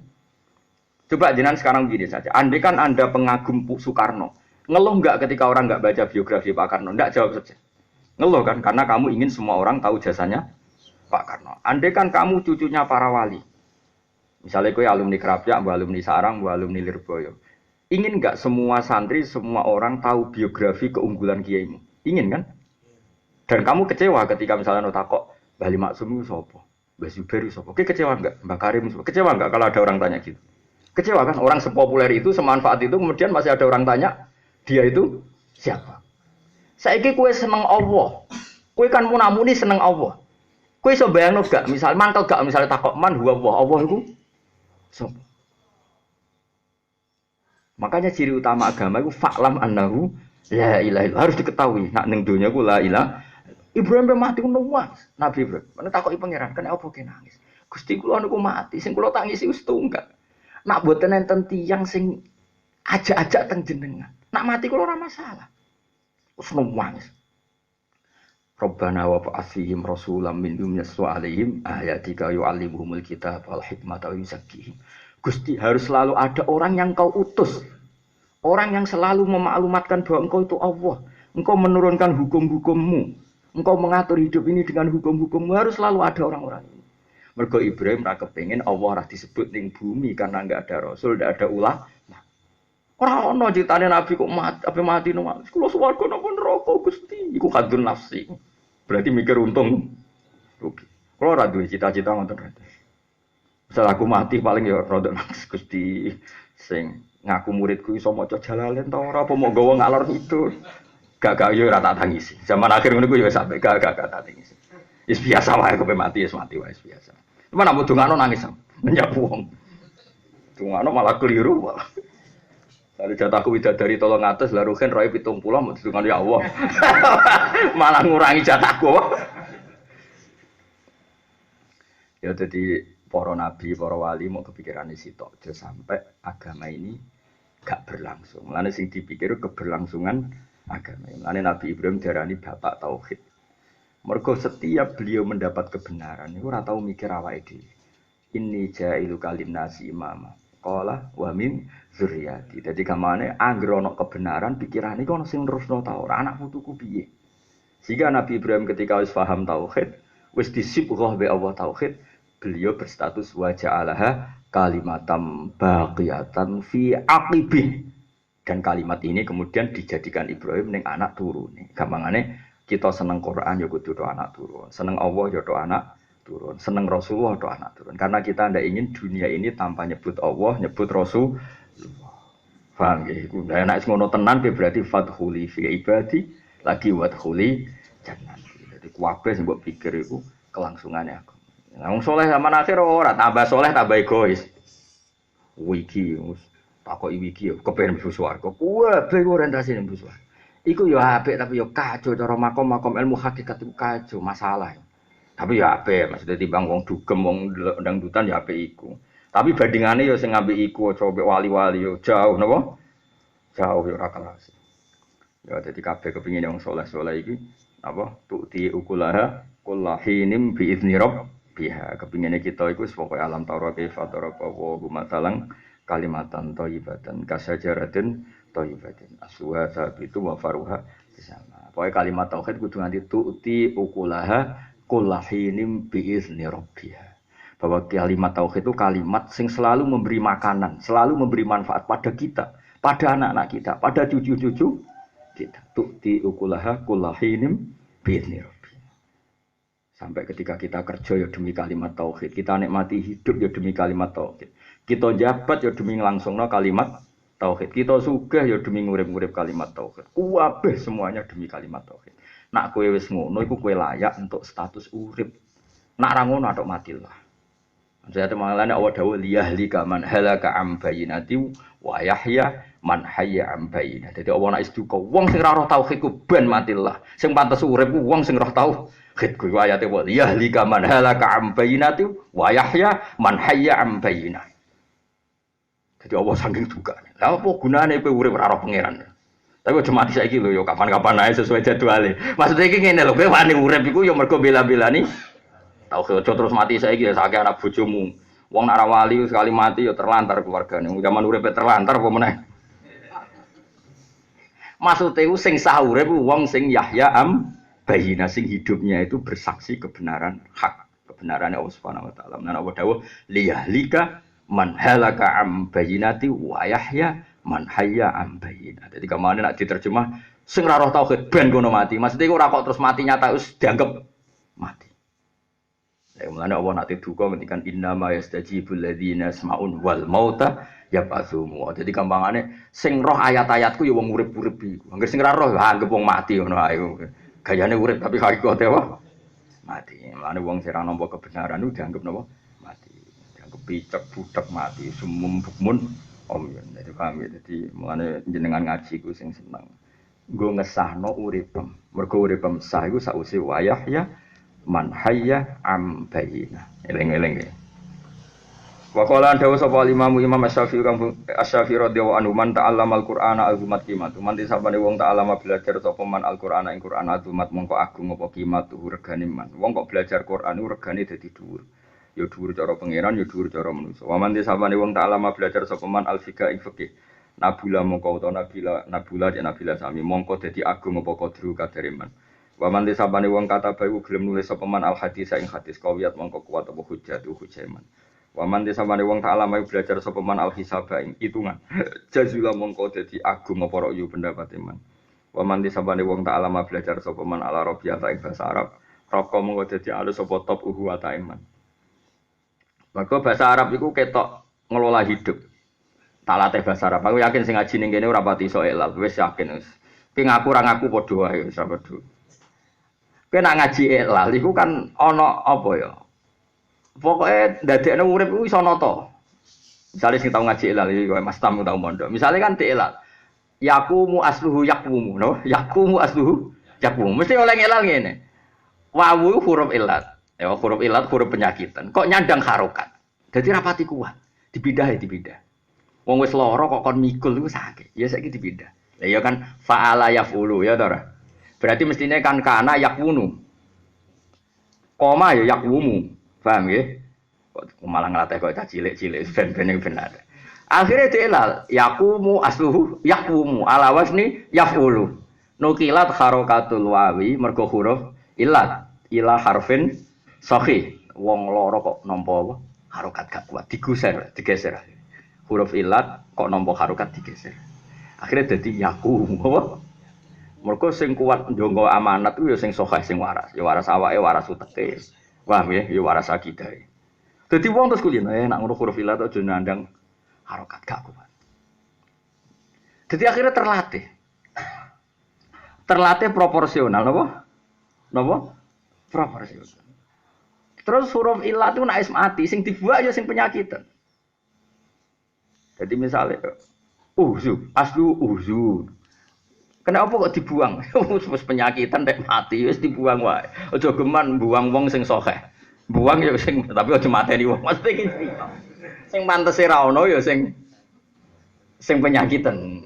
Coba jenengan sekarang begini saja. Andai kan Anda pengagum Soekarno, ngeluh enggak ketika orang enggak baca biografi Pak Karno? Enggak, jawab saja. Ngeluh kan? Karena kamu ingin semua orang tahu jasanya Pak Karno. Andai kan kamu cucunya para wali, misalnya kowe alumni Krapyak, alumni Sarang, alumni Lirboyo. Ingin enggak semua santri, semua orang tahu biografi keunggulan kiaimu? Ingin kan? Dan kamu kecewa ketika misalnya takok Bali Maksum itu sapa? Mbah Zubair itu sapa? Oke, kecewa enggak? Mbah Karim itu kecewa enggak kalau ada orang tanya gitu? Kecewa kan? Orang sepopuler itu, semanfaat itu, kemudian masih ada orang tanya, dia itu siapa? Saiki kowe seneng Allah. Kowe kan munamuni seneng Allah. Kowe iso bayangno gak? Misal mantel gak misalnya takok man huwa Allah itu sapa? Makanya ciri utama agama itu fa'lam annahu la ilaha illallah. Harus diketahui. Nak ning donya ku la ilaha. Ibrahim mati ku nangis. Nabi Ibrahim. Mana takoki pangeran, kenapa kok nangis? Gusti kula niku mati, sing kula tangisi wis tunggal. Nak boten enten tiyang sing ajak-ajak teng jenengan. Nak mati kula ora masalah. Wis nangis. Rabbana wa ba'athihim rasulam minhum yaswa alaihim ayatika yu'allimuhumul kitab wal hikmata wa yuzakkihim. Gusti, harus selalu ada orang yang kau utus. Orang yang selalu memaklumatkan bahwa engkau itu Allah. Engkau menurunkan hukum-hukummu. Engkau mengatur hidup ini dengan hukum-hukummu. Harus selalu ada orang-orang ini. Mergo Ibrahim ra kepengin Allah ora disebut ning bumi karena enggak ada rasul, enggak ada ulama. Ora ono critane nabi kok mati, ape mati no. Kula swarga napa neraka Gusti. Iku kadun nafsi. Berarti mikir untung rugi. Kula ora duwe cita-cita ngoten. Misal aku mati paling ya rada nangis Gusti sing ngaku muridku iso maca Jalalain ta ora apa mau gawa ngalor itu. Gak yo ora tak tangisi. Zaman akhir ngono ku yo sampe gak tak tangisi. Wis biasa wae kowe mati wis mati wae biasa. Cuma nak dongano nangis nyapu wong. Dongano malah keliru malah. Dari jatahku widadari 300 la ruhen roe 70 mau dongano ya Allah. Malah ngurangi jatahku. Ya jadi para nabi, para wali mau kepikiran isi tok aja sampai agama ini gak berlangsung. Mulane sing dipikir keberlangsungan agama. Mulane Nabi Ibrahim diarani bapak tauhid. Mergo setiap beliau mendapat kebenaran niku ora tau mikir awake dhewe. Inni ja'ilu kalinnasi imama. Qala wa min dzurriyyati. Dadi kamane anggere ana kebenaran pikirane iku ana sing nerusno ta ora anak putuku piye. Sehingga Nabi Ibrahim ketika wis paham tauhid, wis disibghah be Allah tauhid, beliau berstatus wa ja'alaha kalimatam baqiyatan fi aqibih. Dan kalimat ini kemudian dijadikan Ibrahim ning anak turune. Gampangane kita seneng Quran ya kudu anak turun, seneng Allah ya anak turun, seneng Rasulullah ya anak turun. Karena kita ndak ingin dunia ini tanpa nyebut Allah, nyebut Rasul. Paham nggih? Iku nek ngono tenan berarti fadkhuli fi ibadi lagi wadkhuli jannati. Jadi kuwabe sing mbok pikir iku kelangsungane aku. Nah, wong saleh zaman akhir ora tambah saleh tambah egois. Wiki takoki wiki kepen mlebu swarga. Kuwabe orientasine mlebu swarga. Iku ya apik tapi ya kacau cara makom ilmu hakikat itu kacau masalah. Tapi ya apik maksudnya timbang wong dugem wong dangdutan ya apik iku. Tapi bandingane ya sing ngambil iku aja wali-wali yo jauh napa? Jauh ya ora kelas. Ya dadi kabeh kepingin wong saleh-saleh iki apa tu'ti ukulaha kullahinim bi izni rabbiha. Kepingine kita iku pokoke alam taurat kaifa daraba wa matalang kalimatan thayyibatan kasajaratin thayyibatin asluha sabitu wa faruha sama. Pokoke kalimat tauhid kudu nganti tu'ti ukulaha kullahinim bi izni rabbiha. Bahwa kalimat tauhid itu kalimat sing selalu memberi makanan, selalu memberi manfaat pada kita, pada anak-anak kita, pada cucu-cucu kita. Tu'ti ukulaha kullahinim bi izni rabbiha. Sampai ketika kita kerja ya demi kalimat tauhid, kita nikmati hidup ya demi kalimat tauhid. Kita jabat ya demi nglangsungno kalimat tauhid. Kita sugih ya demi ngurip-ngurip kalimat tauhid. Kuwabeh semuanya demi kalimat tauhid. Nak kowe wis ngono iku kowe layak untuk status urip. Nak ra ngono atok matilah. Saya temangan awak dawuh liyahlika man halaka am bayyinati wa yahya man hayya am bayyinah. Dadi Allah nek istuka wong sing ora roh tauhid ku ben matilah. Sing pantes urip ku wong sing roh tauhid ku ayate wa liyahlika man halaka am bayyinati wa yahya man hayya am bayyinah. Dadi Allah saking duka. Lah apa gunane kowe urip ora roh pangeran? Tapi aja mati saiki lho ya kapan-kapan ae sesuai jadwale. Maksudnya iki ngene lho, kowe wani urip iku ya mergo bela-belani tauhid aja terus mati saiki ya sakake anak bojomu. Wong nek wali sekali mati ya terlantar keluargane. Zaman uripe terlantar apa meneh. Maksude ku sing sah urip wong sing Yahya am bayina sing hidupnya itu bersaksi kebenaran hak, kebenaran Allah Subhanahu wa taala. Nah Allah dawuh liyahlika man halaka am bayinati wa yahya man hayya am bayina. Jadi kemana nak diterjemah sing ora roh tauhid ben kono mati. Maksudnya ora kok terus mati nyata wis dianggap mati. Ya mulane Allah nak duka ngendikan innama yastajibul ladzina yasmaun wal mauta yab'atsumu. Jadi gampangane sing roh ayat-ayatku ya wong urip-urip iku. Angger sing ora roh ya anggap wong mati ngono ae. Gayane urip tapi hakikate apa? Mati. Mulane wong sing ora nampa kebenaran itu dianggap napa? Mati. Dianggap picek butek mati sumum bukmun omyon. Jadi paham ya. Jadi mulane jenengan ngaji ku sing seneng. Nggo ngesahno uripem. Mergo uripem sah iku sakwise wayah ya man hayya am bayina. Eling-eling ya. Wa qala dawu sapa Imam Asy-Syafi'i kang Asy-Syafi'i radhiyallahu anhu man ta'allama al-Qur'ana al-humat qimatu. Man disabane wong ta'allama belajar sapa man al-Qur'ana ing Qur'an al-humat mongko agung apa qimatu regane man. Wong kok belajar Qur'an iku regane dadi dhuwur. Ya dhuwur cara pangeran, ya dhuwur cara manusa. Wa man disabane wong ta'allama belajar sapa man al-fiqh ing fikih. Nabula mongko utawa nabula ya nabila sami mongko dadi agung apa kadru kadare man. Wa man disabane wong kata bae gelem nulis sapa man al hadis ing hadis kawiyat mongko kuat apa hujjatu hujjaiman. Wa man disabane wong ta'alama belajar sapa man al hisab ing hitungan. Jazula mongko dadi agung apa ra'yu pendapat man. Wa man disabane wong ta'alama belajar sapa man al arabiyata ing basa Arab. Roko mongko dadi alus sapa top uhu wa ta'iman. Maka bahasa Arab iku ketok ngelola hidup. Tak latih bahasa Arab. Aku yakin sing ngaji ning kene ora pati iso elal, wis yakin wis. Ki ngaku ra ngaku padha wae wis ora padha. Kowe nak ngaji elal iku kan ana apa ya? Pokoke ndadekne urip iku iso nata. Misale sing tau ngaji elal iki kowe Mas Tam tau mondok. Misale kan dielal. Yaqumu asluhu yaqwumu, no? Yaqumu asluhu yaqwumu. Mesti oleh elal ngene. Wawu huruf ilat. Ya huruf ilat huruf penyakitan. Kok nyandang harokat. Dadi rapati kuat. Dipidah. Wong wis lara kok kon mikul iku sakit. Ya saiki dipindah. Lah ya kan fa'ala yaf'ulu ya to ora. Berarti mestine kan kana yakwunu. Koma ya yakwumu. Paham nggih? Kok malah nglatih kok cilik-cilik ben-ben yang benar. Akhirnya dielal yaqumu asluhu yakwumu ala wasni yaf'ulu. Nukilat harokatul wawi mergo huruf ilat ila harfin sahih. Wong lara kok nampa apa? Harokat gak kuat digeser. Huruf ilat kok nampa harokat digeser. Akhirnya dadi yaqumu apa? Mergo sing kuat njonggo amanat ku ya sing sahih sing waras. Ya waras awake, waras uteke. Paham ya? Ya waras akidahe. Dadi wong terus kulino nek ngono huruf ilat aja nandang harokat gak kuat. Jadi akhirnya terlatih proporsional, napa? Proporsional. Terus huruf ilat itu nek mati, sing dibuat ya sing penyakitan. Jadi misalnya, aslu uzu. Kenapa kok dibuang? Wis penyakitan nek mati wis dibuang wae. Aja geman buang wong sing sahih. Buang ya sing tapi aja mateni wong. Mesti iki. Sing pantese ra ono ya sing penyakitan.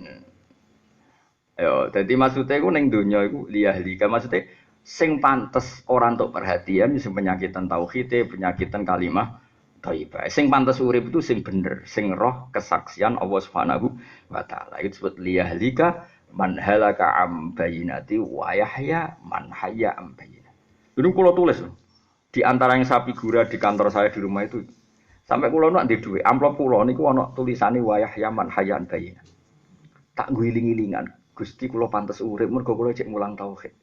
Yo, dadi maksude iku ning donya iku liyahlika maksude sing pantes ora entuk perhatian sing penyakitan tauhid, penyakitan kalimah thayyibah. Sing pantes urip itu sing bener, sing roh kesaksian Allah Subhanahu wa taala. Itu disebut liyahlika man halaka am bayinati wa yahya man hayya am bayinah. Ini kula tulis di antara yang saya figura di kantor saya di rumah itu. Sampai kula nak ndek dhuwit, amplop kula niku ana tulisane wa yahya man hayya am bayinah. Tak guling-gilingan. Gusti kula pantes urip mergo kula cek mulang tauhid.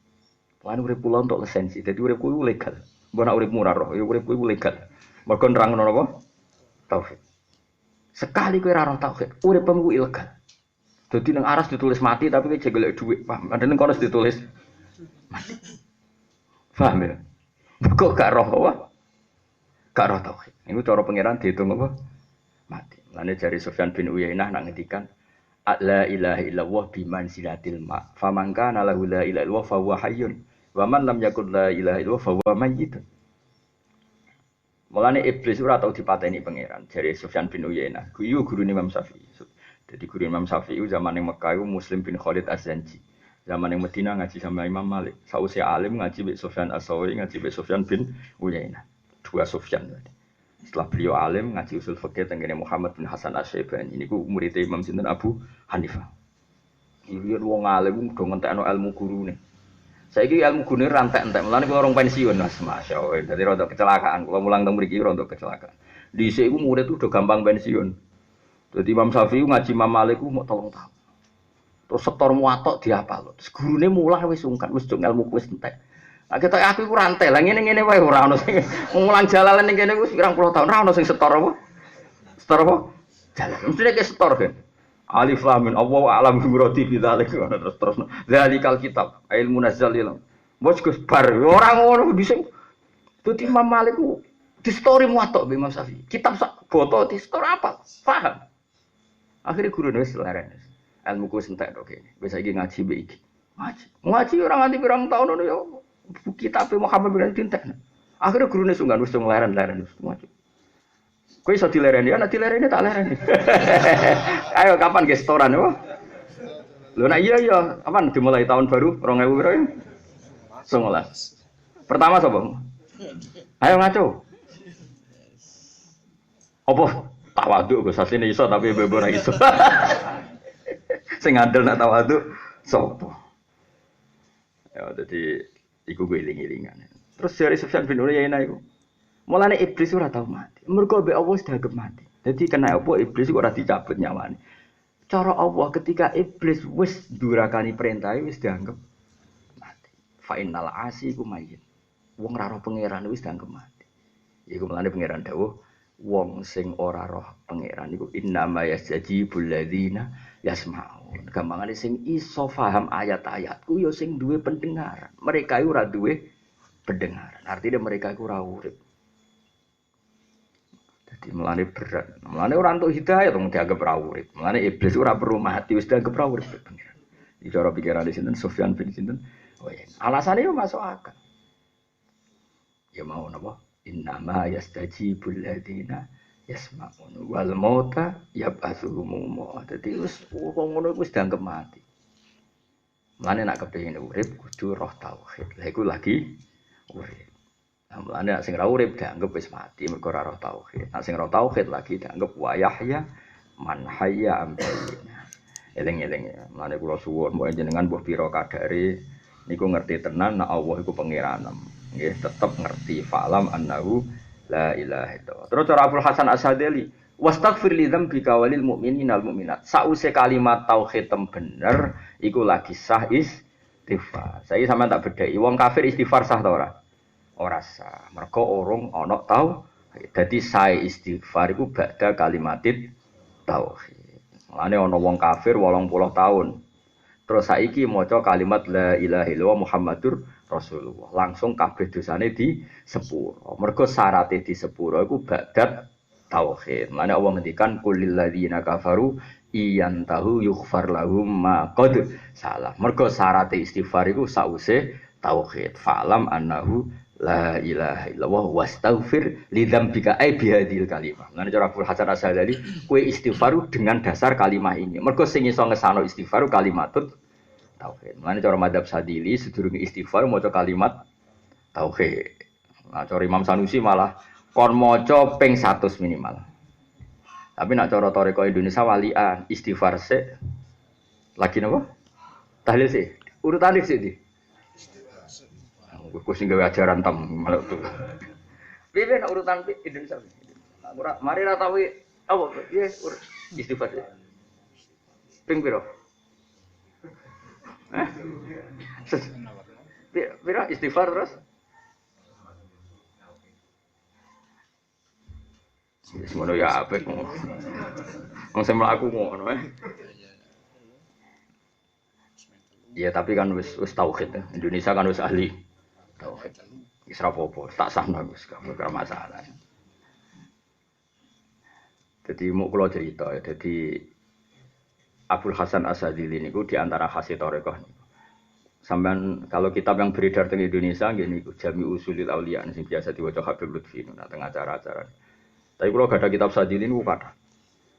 Lan urip kula entuk lisensi. Dadi urip kuwi legal. Mbok nek urip murah roh, ya urip kuwi legal. Mergo nerangno napa? Tauhid. Sekali kowe ora roh tauhid, uripmu ku ilegal. Dadi ning aras ditulis mati tapi kowe jek golek dhuwit, paham? Ada ning kono ditulis mati. Paham ya? Kok gak roh apa? gak roh tauhid. Iku cara pangeran diitung apa? Mati. Lane jari Sufyan bin Uyainah nak ngendikan la ilaha illallah bimanzilatil ma. Faman kana lahu la ilaha illallah fa huwa hayyun. Wa man lam yakul la ilaha illallah fa huwa mayyitun. Mulane iblis ora tau dipateni pangeran. Jari Sufyan bin Uyainah. Guyu gurune Imam Syafi'i. Jadi guru Imam Syafi'i zaman yang Mekah itu Muslim bin Khalid Az-Zanji. Zaman yang Medina ngaji sama Imam Malik. Sausi alim ngaji Bik Sufyan As-Sawri, ngaji Bik Sufyan bin Uyainah. Dua Sufyan. Setelah beliau alim ngaji usul fikih tengene Muhammad bin Hasan Asy-Syaibani. Niku murid Imam sinten Abu Hanifah. Iki wong alim do ngentekno ilmu gurune. Saiki ilmu gurune rantek-entek. Mulane kula orang pensiun Mas, masyaallah. Dadi rada kecelakaan. Kula mulang teng mriki rada kecelakaan. Dhisik iku murid udah gampang pensiun. Jadi Imam Syafi'i ngaji Imam Malik ku mau 3 tahun. Terus setor muatok dihafal. Terus gurune mulang wis sungkan, wis jeng ilmu wis entek. Nah ketok aku iku rantai. Lah ngene-ngene wae ora ono sing mulang jalalan ning kene wis pirang puluh tahun ora ono sing setor apa? Setor apa? Jalan. Mesti nek setor kan. Alif lam mim Allahu a'lam bi muradi fi dzalik terus. Dzalikal kitab ilmu nazzal ilm. Bos Gus bar ora ngono dhisik. Dadi Imam Malik ku di story muatok Imam Syafi'i. Kitab sak boto di store apa? Paham? Akhirnya guru nulis leren, ilmu ku sentek dok ini. Biasa lagi ngaji baik, ngaji orang nganti pirang tahun ya. Kitab Muhammad bin Dintek. Akhirnya guru nulis nggak nulis leren ngaji. Kau iso dileren ya, nanti leren tak leren. Ayo kapan gestoran ya? Lo nak iya, kapan dimulai tahun baru 2000 berapa? 19. Pertama sobo. Ayo ngaco. Apa? Tawaduk Gus asline iso tapi bebo ora iso. Sing ngandel nak tawaduk sapa? Ya dadi iku gue iling-ilingan. Terus dari Sufyan bin Uyainah iku. Mulane iblis ora tau mati. Mergo mbek Allah sudah anggap mati. Dadi kena apa iblis ora dicabut nyawane. Cara Allah ketika iblis wis durakani perintah wis dianggap mati. Fa innal asi iku mayit. Wong ra roh pangeran wis dianggap mati. Iku mulane pangeran dawuh wong sing ora roh pangeran iku innama yastajibul ladzina yasmaun. Gampangane sing iso paham ayat-ayatku ya sing duwe pendengaran. Mereka iku ora duwe pendengaran. Artinya mereka iku ora urip. Dadi mulane berat. Mulane ora entuk hidayah to dianggap ora urip. Mulane iblis ora perlu mati wis dianggap ora urip pangeran. Iki cara pikirane sinten Sufyan bin sinten? Oh ya. Alasane yo masuk akal. Ya mau napa? Innama yastajibul ladzina yasma'un wal mauta yab'atsuhum. Dadi wis wong ngono wis dianggap mati. Mane nak kepengin urip kudu roh tauhid. Lha iku lagi urip. Nah, mane nak sing ra urip dianggap wis mati mergo ora roh tauhid. Nak sing roh tauhid lagi dianggap wa yahya man hayya ambayina. Eling-eling ya. Mane kula suwun mbok jenengan mbuh pira kadare niku ngerti tenan nek Allah iku pangeranem. Nggih tetep ngerti fa'lam annahu la ilaha illallah. Terus cara Abdul Hasan As-Sadili, wastaghfir li dzambika walil mu'minina wal mu'minat. Sause kalimat tauhid bener iku lagi sah istighfar. Saiki sampean tak bedheki wong kafir istighfar sah ta ora? Ora sah. Mergo urung ana tauhid. Dadi sah istighfar iku ba'da kalimatit tauhid. Mane ana wong kafir 80 tahun. Terus saiki maca kalimat la ilaha illallah Muhammadur Rasulullah. Langsung kabeh dosane di sepuro. Mergo syaraté di sepuro iku ba'dat tauhid. Mane Allah ngendikan qulil ladzina kafaru iyantahu yughfar lahum ma qad salah. Mergo syaraté istighfar iku sause tauhid. Fa'lam annahu la ilaha illallah wastaghfir li dzambika ai bihadil kalimah. Mane cara Abdul Hasan As-Sadili kowe istighfar dengan dasar kalimat ini. Mergo sing iso ngesano istighfar kalimatut tauhid. Mane cara madzhab Sadili sedurunge istighfar maca kalimat tauhid. Nah cara Imam Sanusi malah kon maca ping 100 minimal. Tapi nak cara toriko Indonesia walian istighfar sik lagi napa? Tahlil sik. Urutane sik di. Kok sing gawe ajaran tam malah tuh. Piye nek urutan Indonesia. Mari ra tahu apa piye istighfar sik. Ping piro? Pira istighfar terus? Semono ya apik. Wong sing mlaku ngono Ya tapi kan wis tauhid. Indonesia kan wis ahli tauhid. Wis ra apa-apa, tak sahno wis gak masalah. Jadi mau kula cerita ya. Jadi Abdul Hasan Asyadzili niku di antara khasih thariqah niku. Sampeyan kalau kitab yang beredar di Indonesia nggih niku Jami Usulil Auliya sing biasa diwaca Habib Lutfi nah teng acara-acara. Tapi kula gak ada kitab Sadili niku kathah.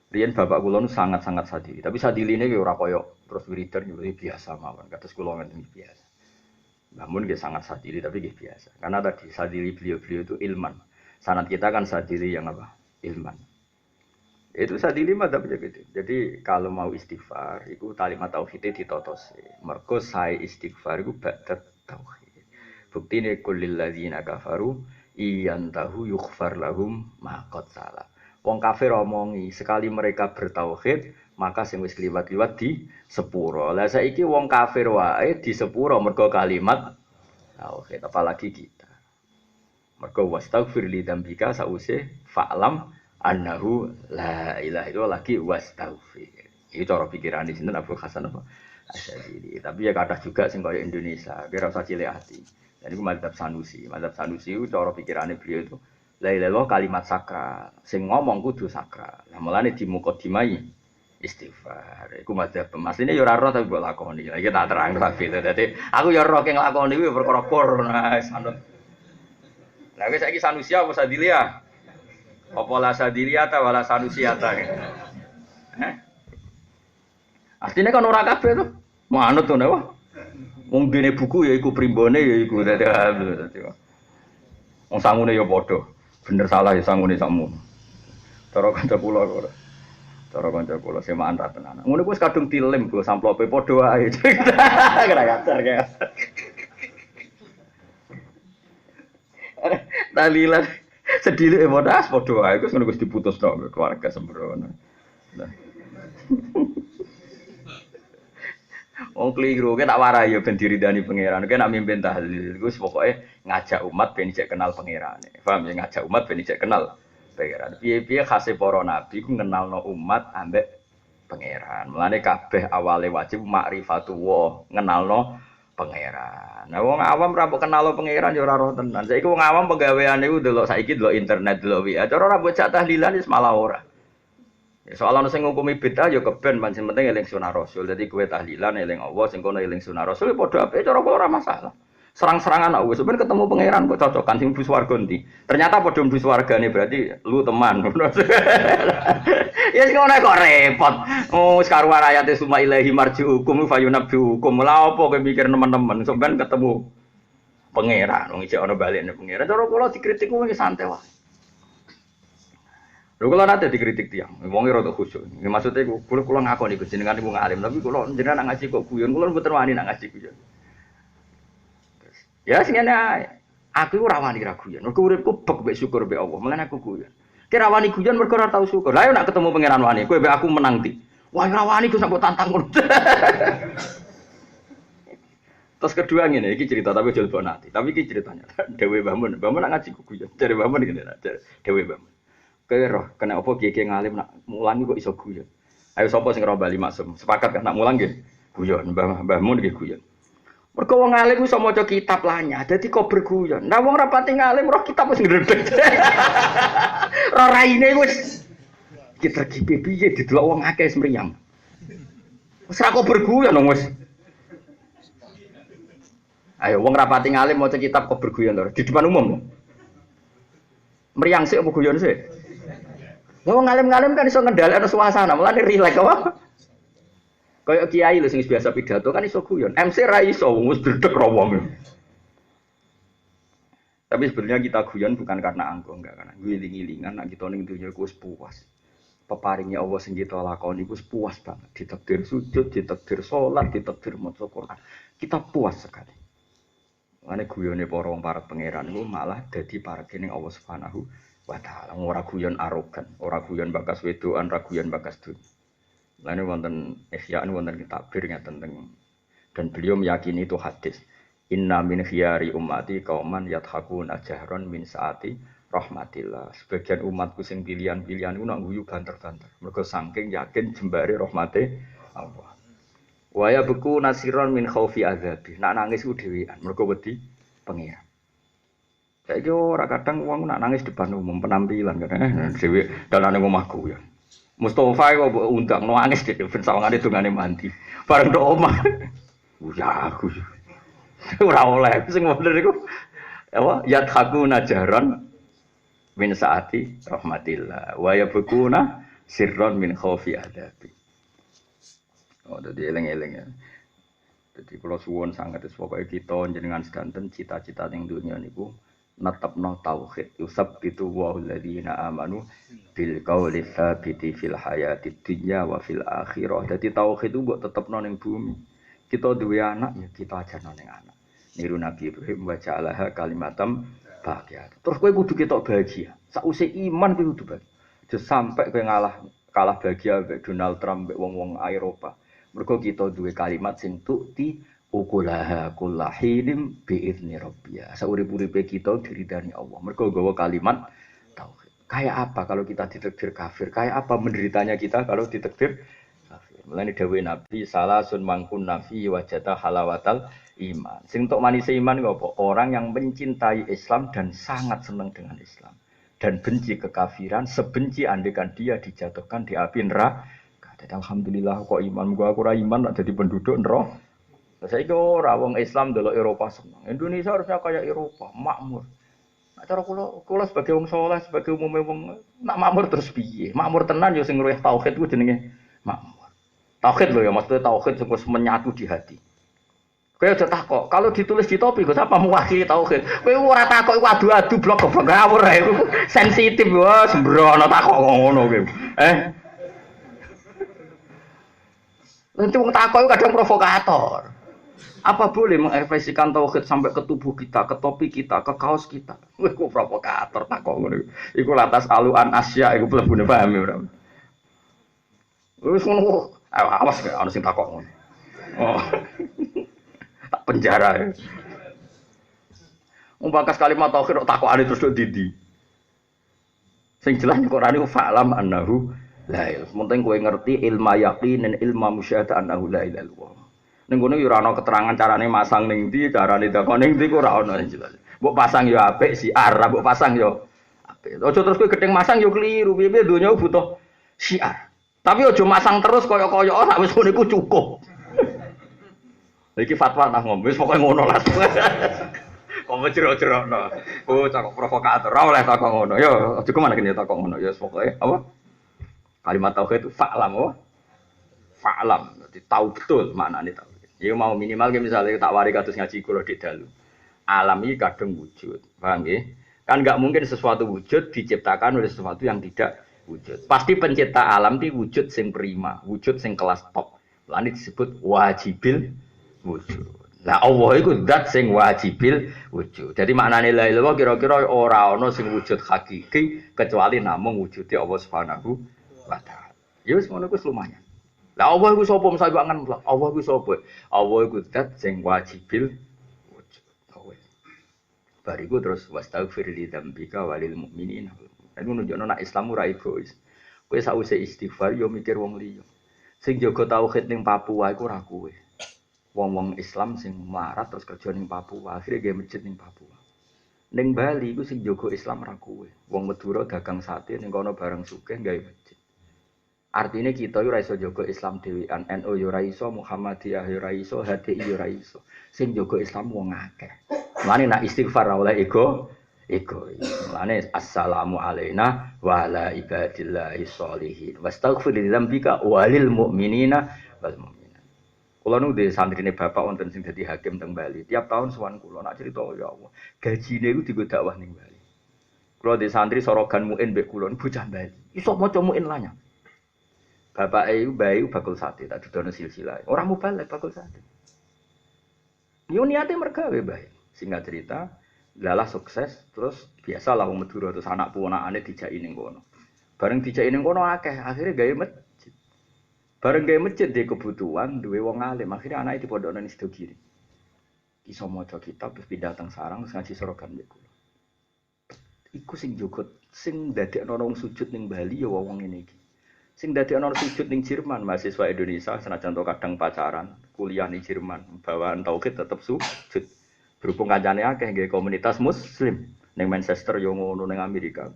Riyen bapak kula nu sangat-sangat Sadili, tapi Sadili ini ora koyo terus wiridan niku biasa mawon, kados kula ngene biasa. Namun nggih sangat Sadili tapi nggih biasa. Karena tadi Sadili beliau-beliau itu ilman. Sanad kita kan Sadili yang apa? Ilman. Itu Sadili madzhabnya gitu. Jadi kalau mau istighfar, itu kalimat tauhidnya ditotos. Mergo sae istighfar itu ba'da tauhid. Buktine kullil ladzina kafaru iyantahu yughfar lahum ma qad salah. Wong kafir omongi sekali mereka bertauhid, maka sing wis kliwat-kliwat di sepuro. Lah saiki wong kafir wae di sepuro mergo kalimat tauhid, apalagi kita. Mergo wastaghfir li dzambika sause fa'lam annahu la ilaha illallah lagi wastaghfir. Itu cara pikirane sinten Abdul Hasan apa? Asyadzili. Tapi ya kathah juga sing kaya Indonesia, kira usah cilik ati. Dan itu madzhab Sanusi. Madzhab Sanusi itu cara pikirane beliau itu la ilaha illallah kalimat sakral. Sing ngomong kudu sakral. Lah mulane di mukadimai istighfar. Iku madzhab asline ya ora roh tapi mbok lakoni. Iki tak terang tapi dadi aku ya roh ki nglakoni kuwi perkara kur wis anut. Lah wis saiki Sanusi apa Sadili ya? Apa la sadiliyata wala sanusiyata gitu. Artinya kan ora kabeh to. Manut to nek wae. Wong dene buku ya iku primbone ya iku dadi. Wong sangune ya padha. Bener salah ya sangune sakmu. Cara kanca kula kok. Cara kanca kula semaan ra tenan. Ngono ku wis kadung dilem kok samplope padha wae. Kira kasar kaya. Talilan sedih modas padha wae wis ngono Gus diputusno keluarga sembrono. Nah. Wong kliru ki tak warai ya ben diridani pangeran. Ki nak mimpin tahlil iku pokoke ngajak umat ben cek kenal pangerane. Paham ya ngajak umat ben cek kenal pangeran. Piye-piye khase para nabi ku ngenalno umat ambek pangeran. Mulane kabeh awale wajib ma'rifatullah, ngenalno pangeran. Nah wong awam ra mbok kenal pangeran ya ora roh tenan. Saiki wong awam penggaweane ku delok saiki delok internet delok WA. Cara ora mbok cak tahlilan wis malah ora. Ya soal ana sing ngukumi bid'ah ya keben pancen penting eling sunah Rasul. Dadi kowe tahlilan eling Allah sing kono eling sunah Rasul padha apik cara kok ora masalah. Serang-serangan aku sampeyan ketemu pangeran kok cocokan sing mlebu swarga ndi. Ternyata padha mlebu swargane berarti lu teman. Ya sing ngono kok repot. Oh wis karuan ayate suma ilahi marji'ukum fayunabbi'ukum. Lha apa kowe mikir teman-teman sampeyan ketemu pangeran wong isih ana balikne pangeran. Cara kula dikritik wong santai wae. Lho kula nate dikritik tiyang, wonge rada khusyuk. Ya maksude kula ngakoni Gus jenengan niku ngalim, tapi kula jenengan ngaji kok guyon, kula mboten wani nak ngaji guyon. Ya sing ngene ae. Aku ora wani ra guyon. Mergo uripku bek mbek syukur mbek Allah. Mulane aku guyon. Kira wani guyon mergo ora tau syukur. Lah yo nak ketemu pangeran wani, kowe mbek aku menang ti. Wah ora wani Gus mbok tantang ngono. Terus kedua ngene, iki cerita tapi aja lebok nanti. Tapi iki ceritanya. Dewe Mbah Mun nak ngaji kok guyon. Jare Mbah Mun ngene, Dewe Mbah Mun. Kira kena apa kiye ngalim nak mulang kok iso guyon. Ayo sapa sing ora bali maksum. Sepakat kan nak mulang nggih guyon. Mbah Mun nggih guyon. Mergo wong alim iso maca kitab lanya, dadi kok berguyon. Nah wong rapati ngalim roh kitab wis ngredeg. Roh raine wis kita kipe piye didelok wong akeh semriyang. Wis ra kok berguyon dong wis. Ayo wong rapati ngalim maca kitab kok berguyon lho di depan umum. Mriyang sik apa guyon sik? Wong ngalim-ngalim kan iso ngendhalekno suasana, mulane rileks apa? Kayak kiai lho sing biasa pidato kan iso guyon. MC ra iso wis bledek ro wong. Tapi sebenarnya kita guyon bukan karena angkuh, enggak karena ngiling-ngilingan nek kita ning dunya iku wis puas. Peparinge Allah sing kita lakoni iku wis puas banget. Ditakdir sujud, ditakdir salat, ditakdir maca Quran. Kita puas sekali. Mane guyone para wong para pangeran iku malah dadi parek ning Allah Subhanahu wa ta'ala. Ora guyon arogan, ora guyon bakas wedoan, ora guyon bakas dunya. Lainnya wonten Ihya'an wonten takbir ngeten teng dan beliau meyakini itu hadis. Inna min khiyari ummati qauman yathakuna jahron min saati rahmatillah. Sebagian umatku sing pilihan-pilihan ku nak guyu banter-banter. Mergo saking yakin jembare rahmate Allah. Wa ya beku nasiron min khaufi azabi. Nak nangis ku dhewean mergo wedi pengiran. Saiki ora kadang wong nak nangis depan umum penampilan kan dhewe dalane omahku ya. Mustofa kok mbok undang nangis dhewe ben sawangane dongane mandi. Bareng tok omah. Ya aku. Ora oleh sing bener iku apa yadhaku najaran min saati rahmatillah wa yabkuna sirron min khaufi adabi. Oh dadi eling-eling ya. Dadi kula suwun sanget pokoke kita jenengan sedanten cita-cita ning donya niku netepno tauhid yusab itu wa alladziina amanu bil qauli tsabiti fil hayatid dunya wa fil akhirah. Dadi tauhid itu mbok tetepno ning bumi. Kita duwe anak ya kita ajarno ning anak. Niru Nabi Ibrahim wa ja'alaha kalimatam bahagia. Terus kowe kudu ketok bahagia. Sause iman kowe kudu bahagia. Aja sampai kowe kalah bahagia mbek Donald Trump mbek wong-wong Eropa. Mergo kita duwe kalimat sing tukti ukulaha kullahilim bi'izni rabbiyah. Saurip-uripe kita diridani Allah. Mergo gawa kalimat tauhid. Kayak apa kalau kita ditakdir kafir? Kayak apa menderitanya kita kalau ditakdir kafir? Mulane dawuh Nabi salasun mangkun nafi wajata halawatal iman. Sing tok manis iman apa? Orang yang mencintai Islam dan sangat senang dengan Islam dan benci kekafiran, sebenci andekan dia dijatuhkan di api neraka. Jadi alhamdulillah kok iman gua ora iman nak jadi penduduk neraka. Saiki ora wong Islam delok Eropa seneng. Indonesia harusnya kayak Eropa, makmur. Nah, cara kula sebagai wong saleh, sebagai umume wong nak makmur terus piye? Makmur tenan ya sing ngruweh tauhid ku jenenge makmur. Tauhid lho ya maksudnya tauhid sing wis menyatu di hati. Kowe aja takok, kalau ditulis di topi kok apa mewakili tauhid. Kowe ora takok iku adu-adu blok goblok ngawur ae iku sensitif wae sembrono takok ngono kowe. Nanti wong takok kadang provokator. Apa boleh mengekspresikan tauhid sampai ke tubuh kita, ke topi kita, ke kaos kita? Kowe kok provokator takok ngono. Iku lantas aluan Asia iku mlebune paham ora. Wis ngono awas gak ana sing takok ngono. Oh. Tak penjara ya. Umpakas kalimat tauhid kok takokane terus do didi. Sing jelas Quran iku fa'lam annahu la ilaha. Penting kowe ngerti ilmu yaqin dan ilmu musyahadah annahu la ilaha illallah. Ning ngono yo ora ana keterangan carane masang ning ndi, carane dakon ning ndi kok ora ana sing jelas. Mbok pasang yo apik siar, mbok pasang yo apik. Aja terus kowe gedeng masang yo keliru. Piye-piye donya butuh siar. Tapi aja masang terus kaya-kaya ora wis ngono iku cukup. Iki fatwa nah ngombe wis pokoke ngono lah. Kok jero-jerokno. Oh, cakok provokator. Ora oleh takok ngono. Yo, aja kemana kene takok ngono. Ya pokoke apa? Kalimat tauhid itu fa'lam apa? Fa'lam. Dadi tahu betul maknane tauhid. Ya mau minimal ki misale tak wari kados ngaji kula dik dalu. Alam iki kadung wujud. Paham nggih? Kan enggak mungkin sesuatu wujud diciptakan oleh sesuatu yang tidak wujud. Pasti pencipta alam itu wujud sing prima, wujud sing kelas top. Lan disebut wajibil wujud. Lah Allah iku zat sing wajibil wujud. Jadi maknane la ilaha kira-kira ora ana sing wujud hakiki kecuali namung wujude Allah Subhanahu wa taala. Ya wis ngono iku lumayan. Lah Allah iku sapa mesti angen Allah iku sapa? Allah iku zat sing wajibil wujud. Bariku terus wastaghfir li dzambika walil mukminin. Iku nunjukno nek Islam ora egois. Kowe sause istighfar yo mikir wong liya. Sing jaga tauhid ning Papua iku ora kowe. Wong-wong Islam sing melarat terus kerja ning Papua, akhirnya gawe masjid ning Papua. Ning Bali iku sing jaga Islam ra kowe. Wong Madura dagang sate ning kono bareng sugih gawe masjid. Artinya kita yo ora iso jaga Islam dhewean, NU yo ora iso, Muhammadiyah yo ora iso, HTI yo ora iso. Sing jaga Islam wong akeh. Mulane nak istighfar oleh ego. Mulane assalamu alaina wa ala ibadillahi sholihin. Wastaghfir lidzambika walil mu'minina wal mu'minat. Kula nu de santrine bapak wonten sing dadi hakim teng Bali. Tiap tahun sowan kula nak crita ya Allah. Gajine iku dienggo dakwah ning Bali. Kula de santri sorogan muin mbek kula bocah Bali. Iso maca muin lanyang. Bapak iku bayi bakul sate tak dudono silsilah. Ora mubalek bakul sate. Yo niate mergawe bae. Singkat cerita, lalah sukses terus biasalah wong Madura terus anak punakane dijaki ning kono. Bareng dijaki ning kono akeh, akhire gawe masjid. Bareng gawe masjid dhe kebutuhan duwe wong alim, akhire anake dipondhokno ning Sidogiri. Iso maca kitab terus pindah teng sarang terus ngaji sorogan mbek kula. Iku sing jogot sing dadekno wong sujud ning Bali ya wong ngene iki. Sing dadekno sujud ning Jerman, mahasiswa Indonesia senajan to kadang pacaran, kuliah ning Jerman, bawaan tauhid tetep sujud. Berhubung kancane akeh nggih komunitas muslim ning Manchester yo ngono ning Amerika.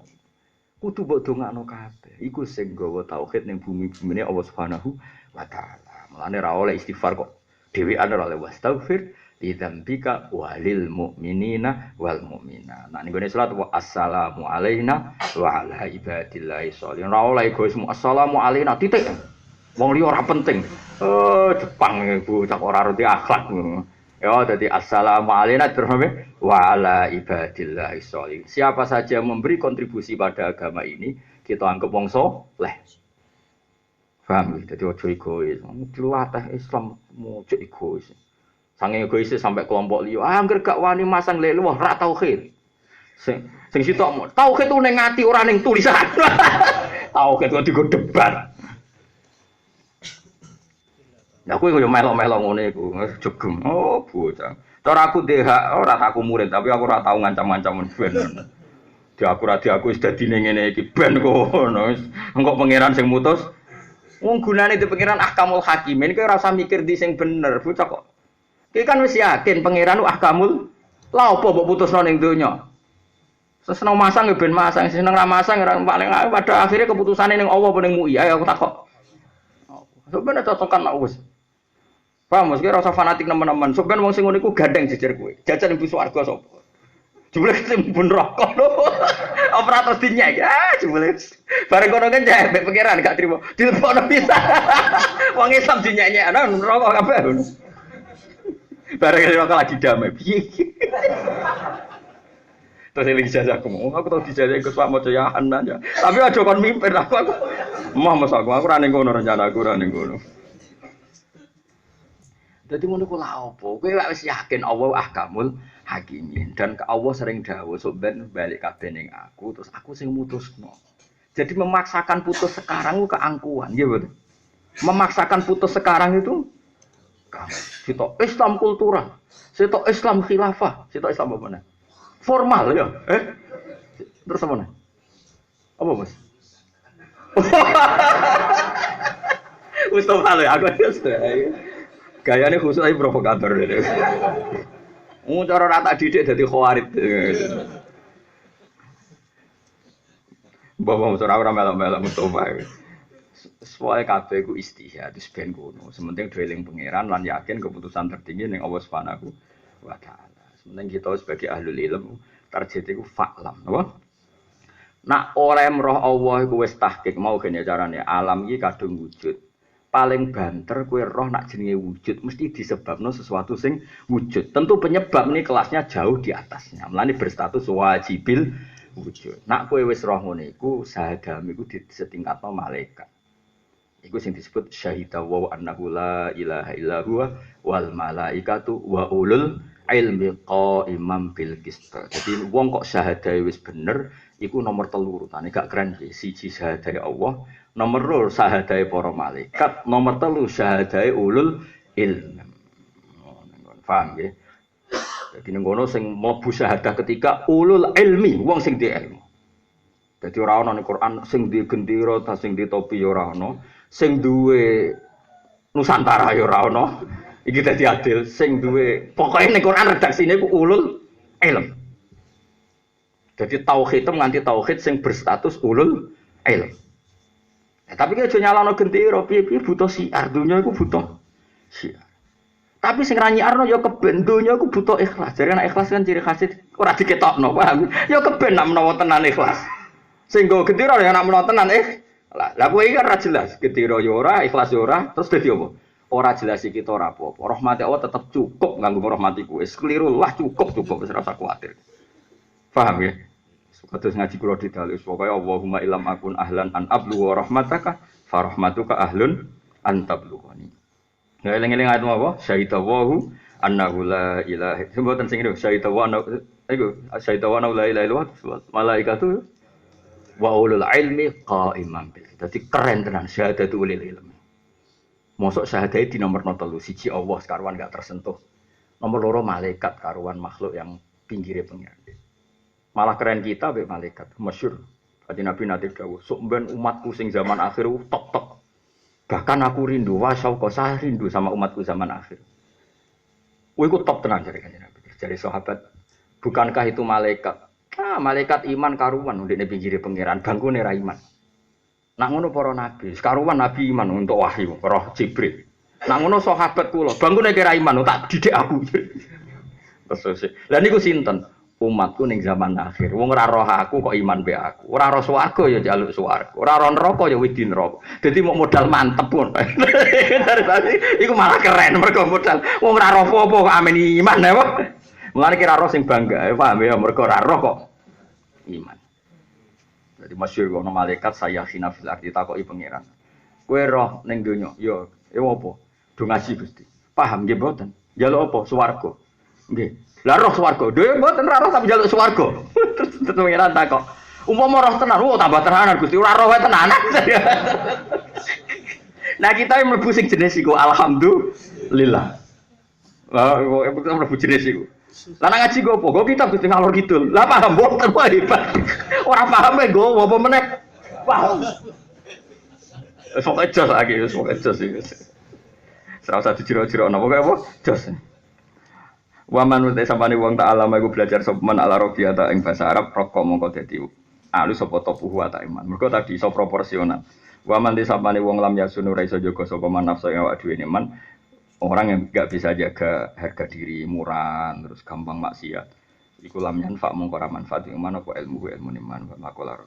kudu mbok dongakno kabeh. Iku sing nggawa tauhid ning bumi-bumine Allah Subhanahu wa taala. Mulane ra oleh istighfar kok dhewean ora oleh wastaghfir lidzambika walil mu'minina wal mu'minat. Nah ning gone salat wa assalamu alaina wa ala ibadillahi sholihin. Ora oleh egoisme assalamu alaina titik. Wong liya ora penting. Oh Jepang iku cak ora ngerti akhlak. Ya, jadi assalamualaikum warahmatullahi wa ala ibadillahi sholihin. Siapa saja yang memberi kontribusi pada agama ini, kita anggap wong saleh. Paham? Jadi ojo egois. Dilatih Islam ojo egois. Sange egois sampai kelompok liya. Angger gak wani masang lelu wah ra tauhid. Sing sitok tauhid ku ning ati ora ning tulisan. Tauhid kok digo debat. Ya aku yo melok-melok ngene iku, jegem. Oh, bocah. Cara aku DH ora aku murid, tapi aku ora tau ngancam-ngancam ben. Di aku wis dadi ngene iki ben kono. Engko pangeran sing mutus. Wong gunane di pangeran ahkamul hakimin iki ora usah mikir di sing bener, bocah kok. Iki kan wis yakin pangeran ahkamul. Lah opo mbok putusno ning donya? Seneng masang ya ben masang, seneng ra masang ora paling pada akhirnya keputusane ning Allah apa ning MUI. Ayo aku takok. Sebenarnya cocokan mak wis. Paham, mesti ora usah fanatik nemen-nemen. Sok ben wong sing ngono iku gandeng jejer kowe. Jajan ibu swarga sapa? Jebule sing bun rokok lho. Operator dinyek. Jebule. Bareng kono kan jae mbek pangeran gak trimo. Dilepokno bisa. Wong Islam dinyek-nyek ana rokok kabeh. Bareng rokok lagi damai. Piye? Terus eling jajaku. Aku tau dijajah Gus Pak maca yahan aja. Tapi aja kon mimpin aku. Mos aku ora ning kono rencana aku ora ning kono. Dadi ngono ku lha opo? Kowe wis yakin Allah ahkamul hakimin dan ke Allah sering dawuh sok ben balik kabeh ning aku terus aku sing mutusno. Jadi memaksakan putus sekarang ku keangkuhan, nggih betul. Memaksakan putus sekarang itu sitok Islam kultural, sitok Islam khilafah, sitok Islam apa mana? Formal ya. Terus apa mana? Apa Mas? Mustafa lho aku wis gayane khusus ae provokator. Cara rata didik dadi khawarit. Bawa ora melok-melok Mustafa. Soale kabeh ku istihad wis ben ngono. Sementing dheweling pangeran lan yakin keputusan tertinggi ning Allah Subhanahu wa taala. Sementing kita sebagai ahlul ilmu target iku fa'lam, apa? Nak oleh roh Allah iku wis tahqiq mau gene carane alam iki kadung wujud. Paling banter kue roh nak jenenge wujud mesti disebabno sesuatu sing wujud. Tentu penyebab ini kelasnya jauh di atasnya. Mulane berstatus wajibil wujud. Nak kue wis roh ngene iku sahadam iku disetingkatno malaikat. Iku sing disebut syahida wa annahu la ilaha illa huwa wal malaikatu wa ulul ilmi qaimam bil qist. Jadi wong kok syahadae wis bener iku nomor 3 urutane gak keren iki. Siji syahadae Allah, nomor 2 syahadae para malaikat, nomor 3 syahadae ulul ilm. Paham nggih? Jadi ning ngono sing mlebu syahadah ketiga ulul ilmi, wong sing di ilmu. Dadi ora ana ning Quran sing di gendera ta sing di topi ya ora ana, sing duwe Nusantara ya ora ana. Iki dadi adil sing duwe pokoke ning Quran redaksine ku ulul ilm. Jadi tauhid itu nganti tauhid sing berstatus ulul ilm. Tapi aja nyalano gendera piye-piye butuh siar, dunya iku butuh siar. Tapi sing ra nyiarno ya keben dunya iku butuh ikhlas. Jare nek ikhlas kan ciri khas ora diketokno, paham? Ya keben nek menawa tenan ikhlas. Sing go gendera ya nek menawa tenan lah kowe iki kan ra jelas, gendera ya ora, ikhlas ya ora, terus dadi apa? Ora jelas iki kita ora apa-apa. Rahmat Allah tetep cukup nganggo rahmatiku. Wis keliru lah cukup wis ora usah kuwatir. Paham ya? Kados ngaji kula didalus pokoke Allahumma illam akun ahlan an ablu wa rahmataka fa rahmatuka ahlun an tablughani. Ya eling-eling ayat apa? Syaidawahu annahu la ilaha illa huwa sing iki syaidawana iku syaidawana la ilaha illa huwa malaikatu wa ulul ilmi qaiman bil. Dadi keren tenan syahadatul ilmi. Mosok syahadai di nomor 3 siji Allah karuan gak tersentuh. Nomor 2 malaikat karuan makhluk yang pinggire pengiran. Malah keren kita mbek malaikat, masyhur. Kanjeng Nabi nate dawuh, sok ben umatku sing zaman akhir tok. Bahkan aku rindu, wasyauqa saya rindu sama umatku zaman akhir. Kowe iku top tenan jare Kanjeng Nabi. Jare sahabat, bukankah itu malaikat? malaikat iman karuan ndekne pinggire pangeran, bangkune ra iman. Nak ngono para nabi, karuan nabi iman untuk wahyu, roh Jibril. Nak ngono sahabat kula, bangkune kira iman tak didik aku. Terus lha niku sinten? Umatku ning zaman akhir. Wong ora roh aku kok iman be aku. Ora roh swarga ya njaluk swarga. Ora roh neraka ya wedi neraka. Dadi mau modal mantep pun. Iku malah keren mergo modal. Wong ora roh apa kok amen iman ya. Mulane kira roh sing bangga, paham ya mergo ora roh kok iman. Jadi masyhur ana malaikat saya khina fil ardi takoki pangeran. Kowe roh ning donya, ya apa? Do ngaji Gusti. Paham nggih mboten? Njaluk apa? Swarga. Nggih. Lah roh swarga, dhewe mboten ra roh tapi njaluk swarga. Terus pangeran takok. Umpama roh tenan, tambah tenanan Gusti, ora roh wae tenanan. Nah kita yang mlebu sing jenis iku alhamdulillah. Lah kok mlebu jenis iku. Lah ngaji go apa? Go kitab Gusti ngalor kidul. Lah paham mboten wae hebat. Ora paham e go apa meneh. Paham. Sok jos lagi, sok jos iki. Serasa dijiro-jiro napa kaya apa? Jos. Wa man uta sampane wong tak alama iku belajar sopeman ala rabiata ing basa Arab roko mongko dadi alus sapa topuhu ta iman. Mergo tadi iso proporsional. Wa man sampane wong lam yasunu ra iso jaga sapa man nafsu awak dhewe iman. Orang yang enggak bisa jaga harga diri, murah, terus gampang maksiat. Iku lam yanfa mongko ra manfaat ing mana apa ilmu iman makolar.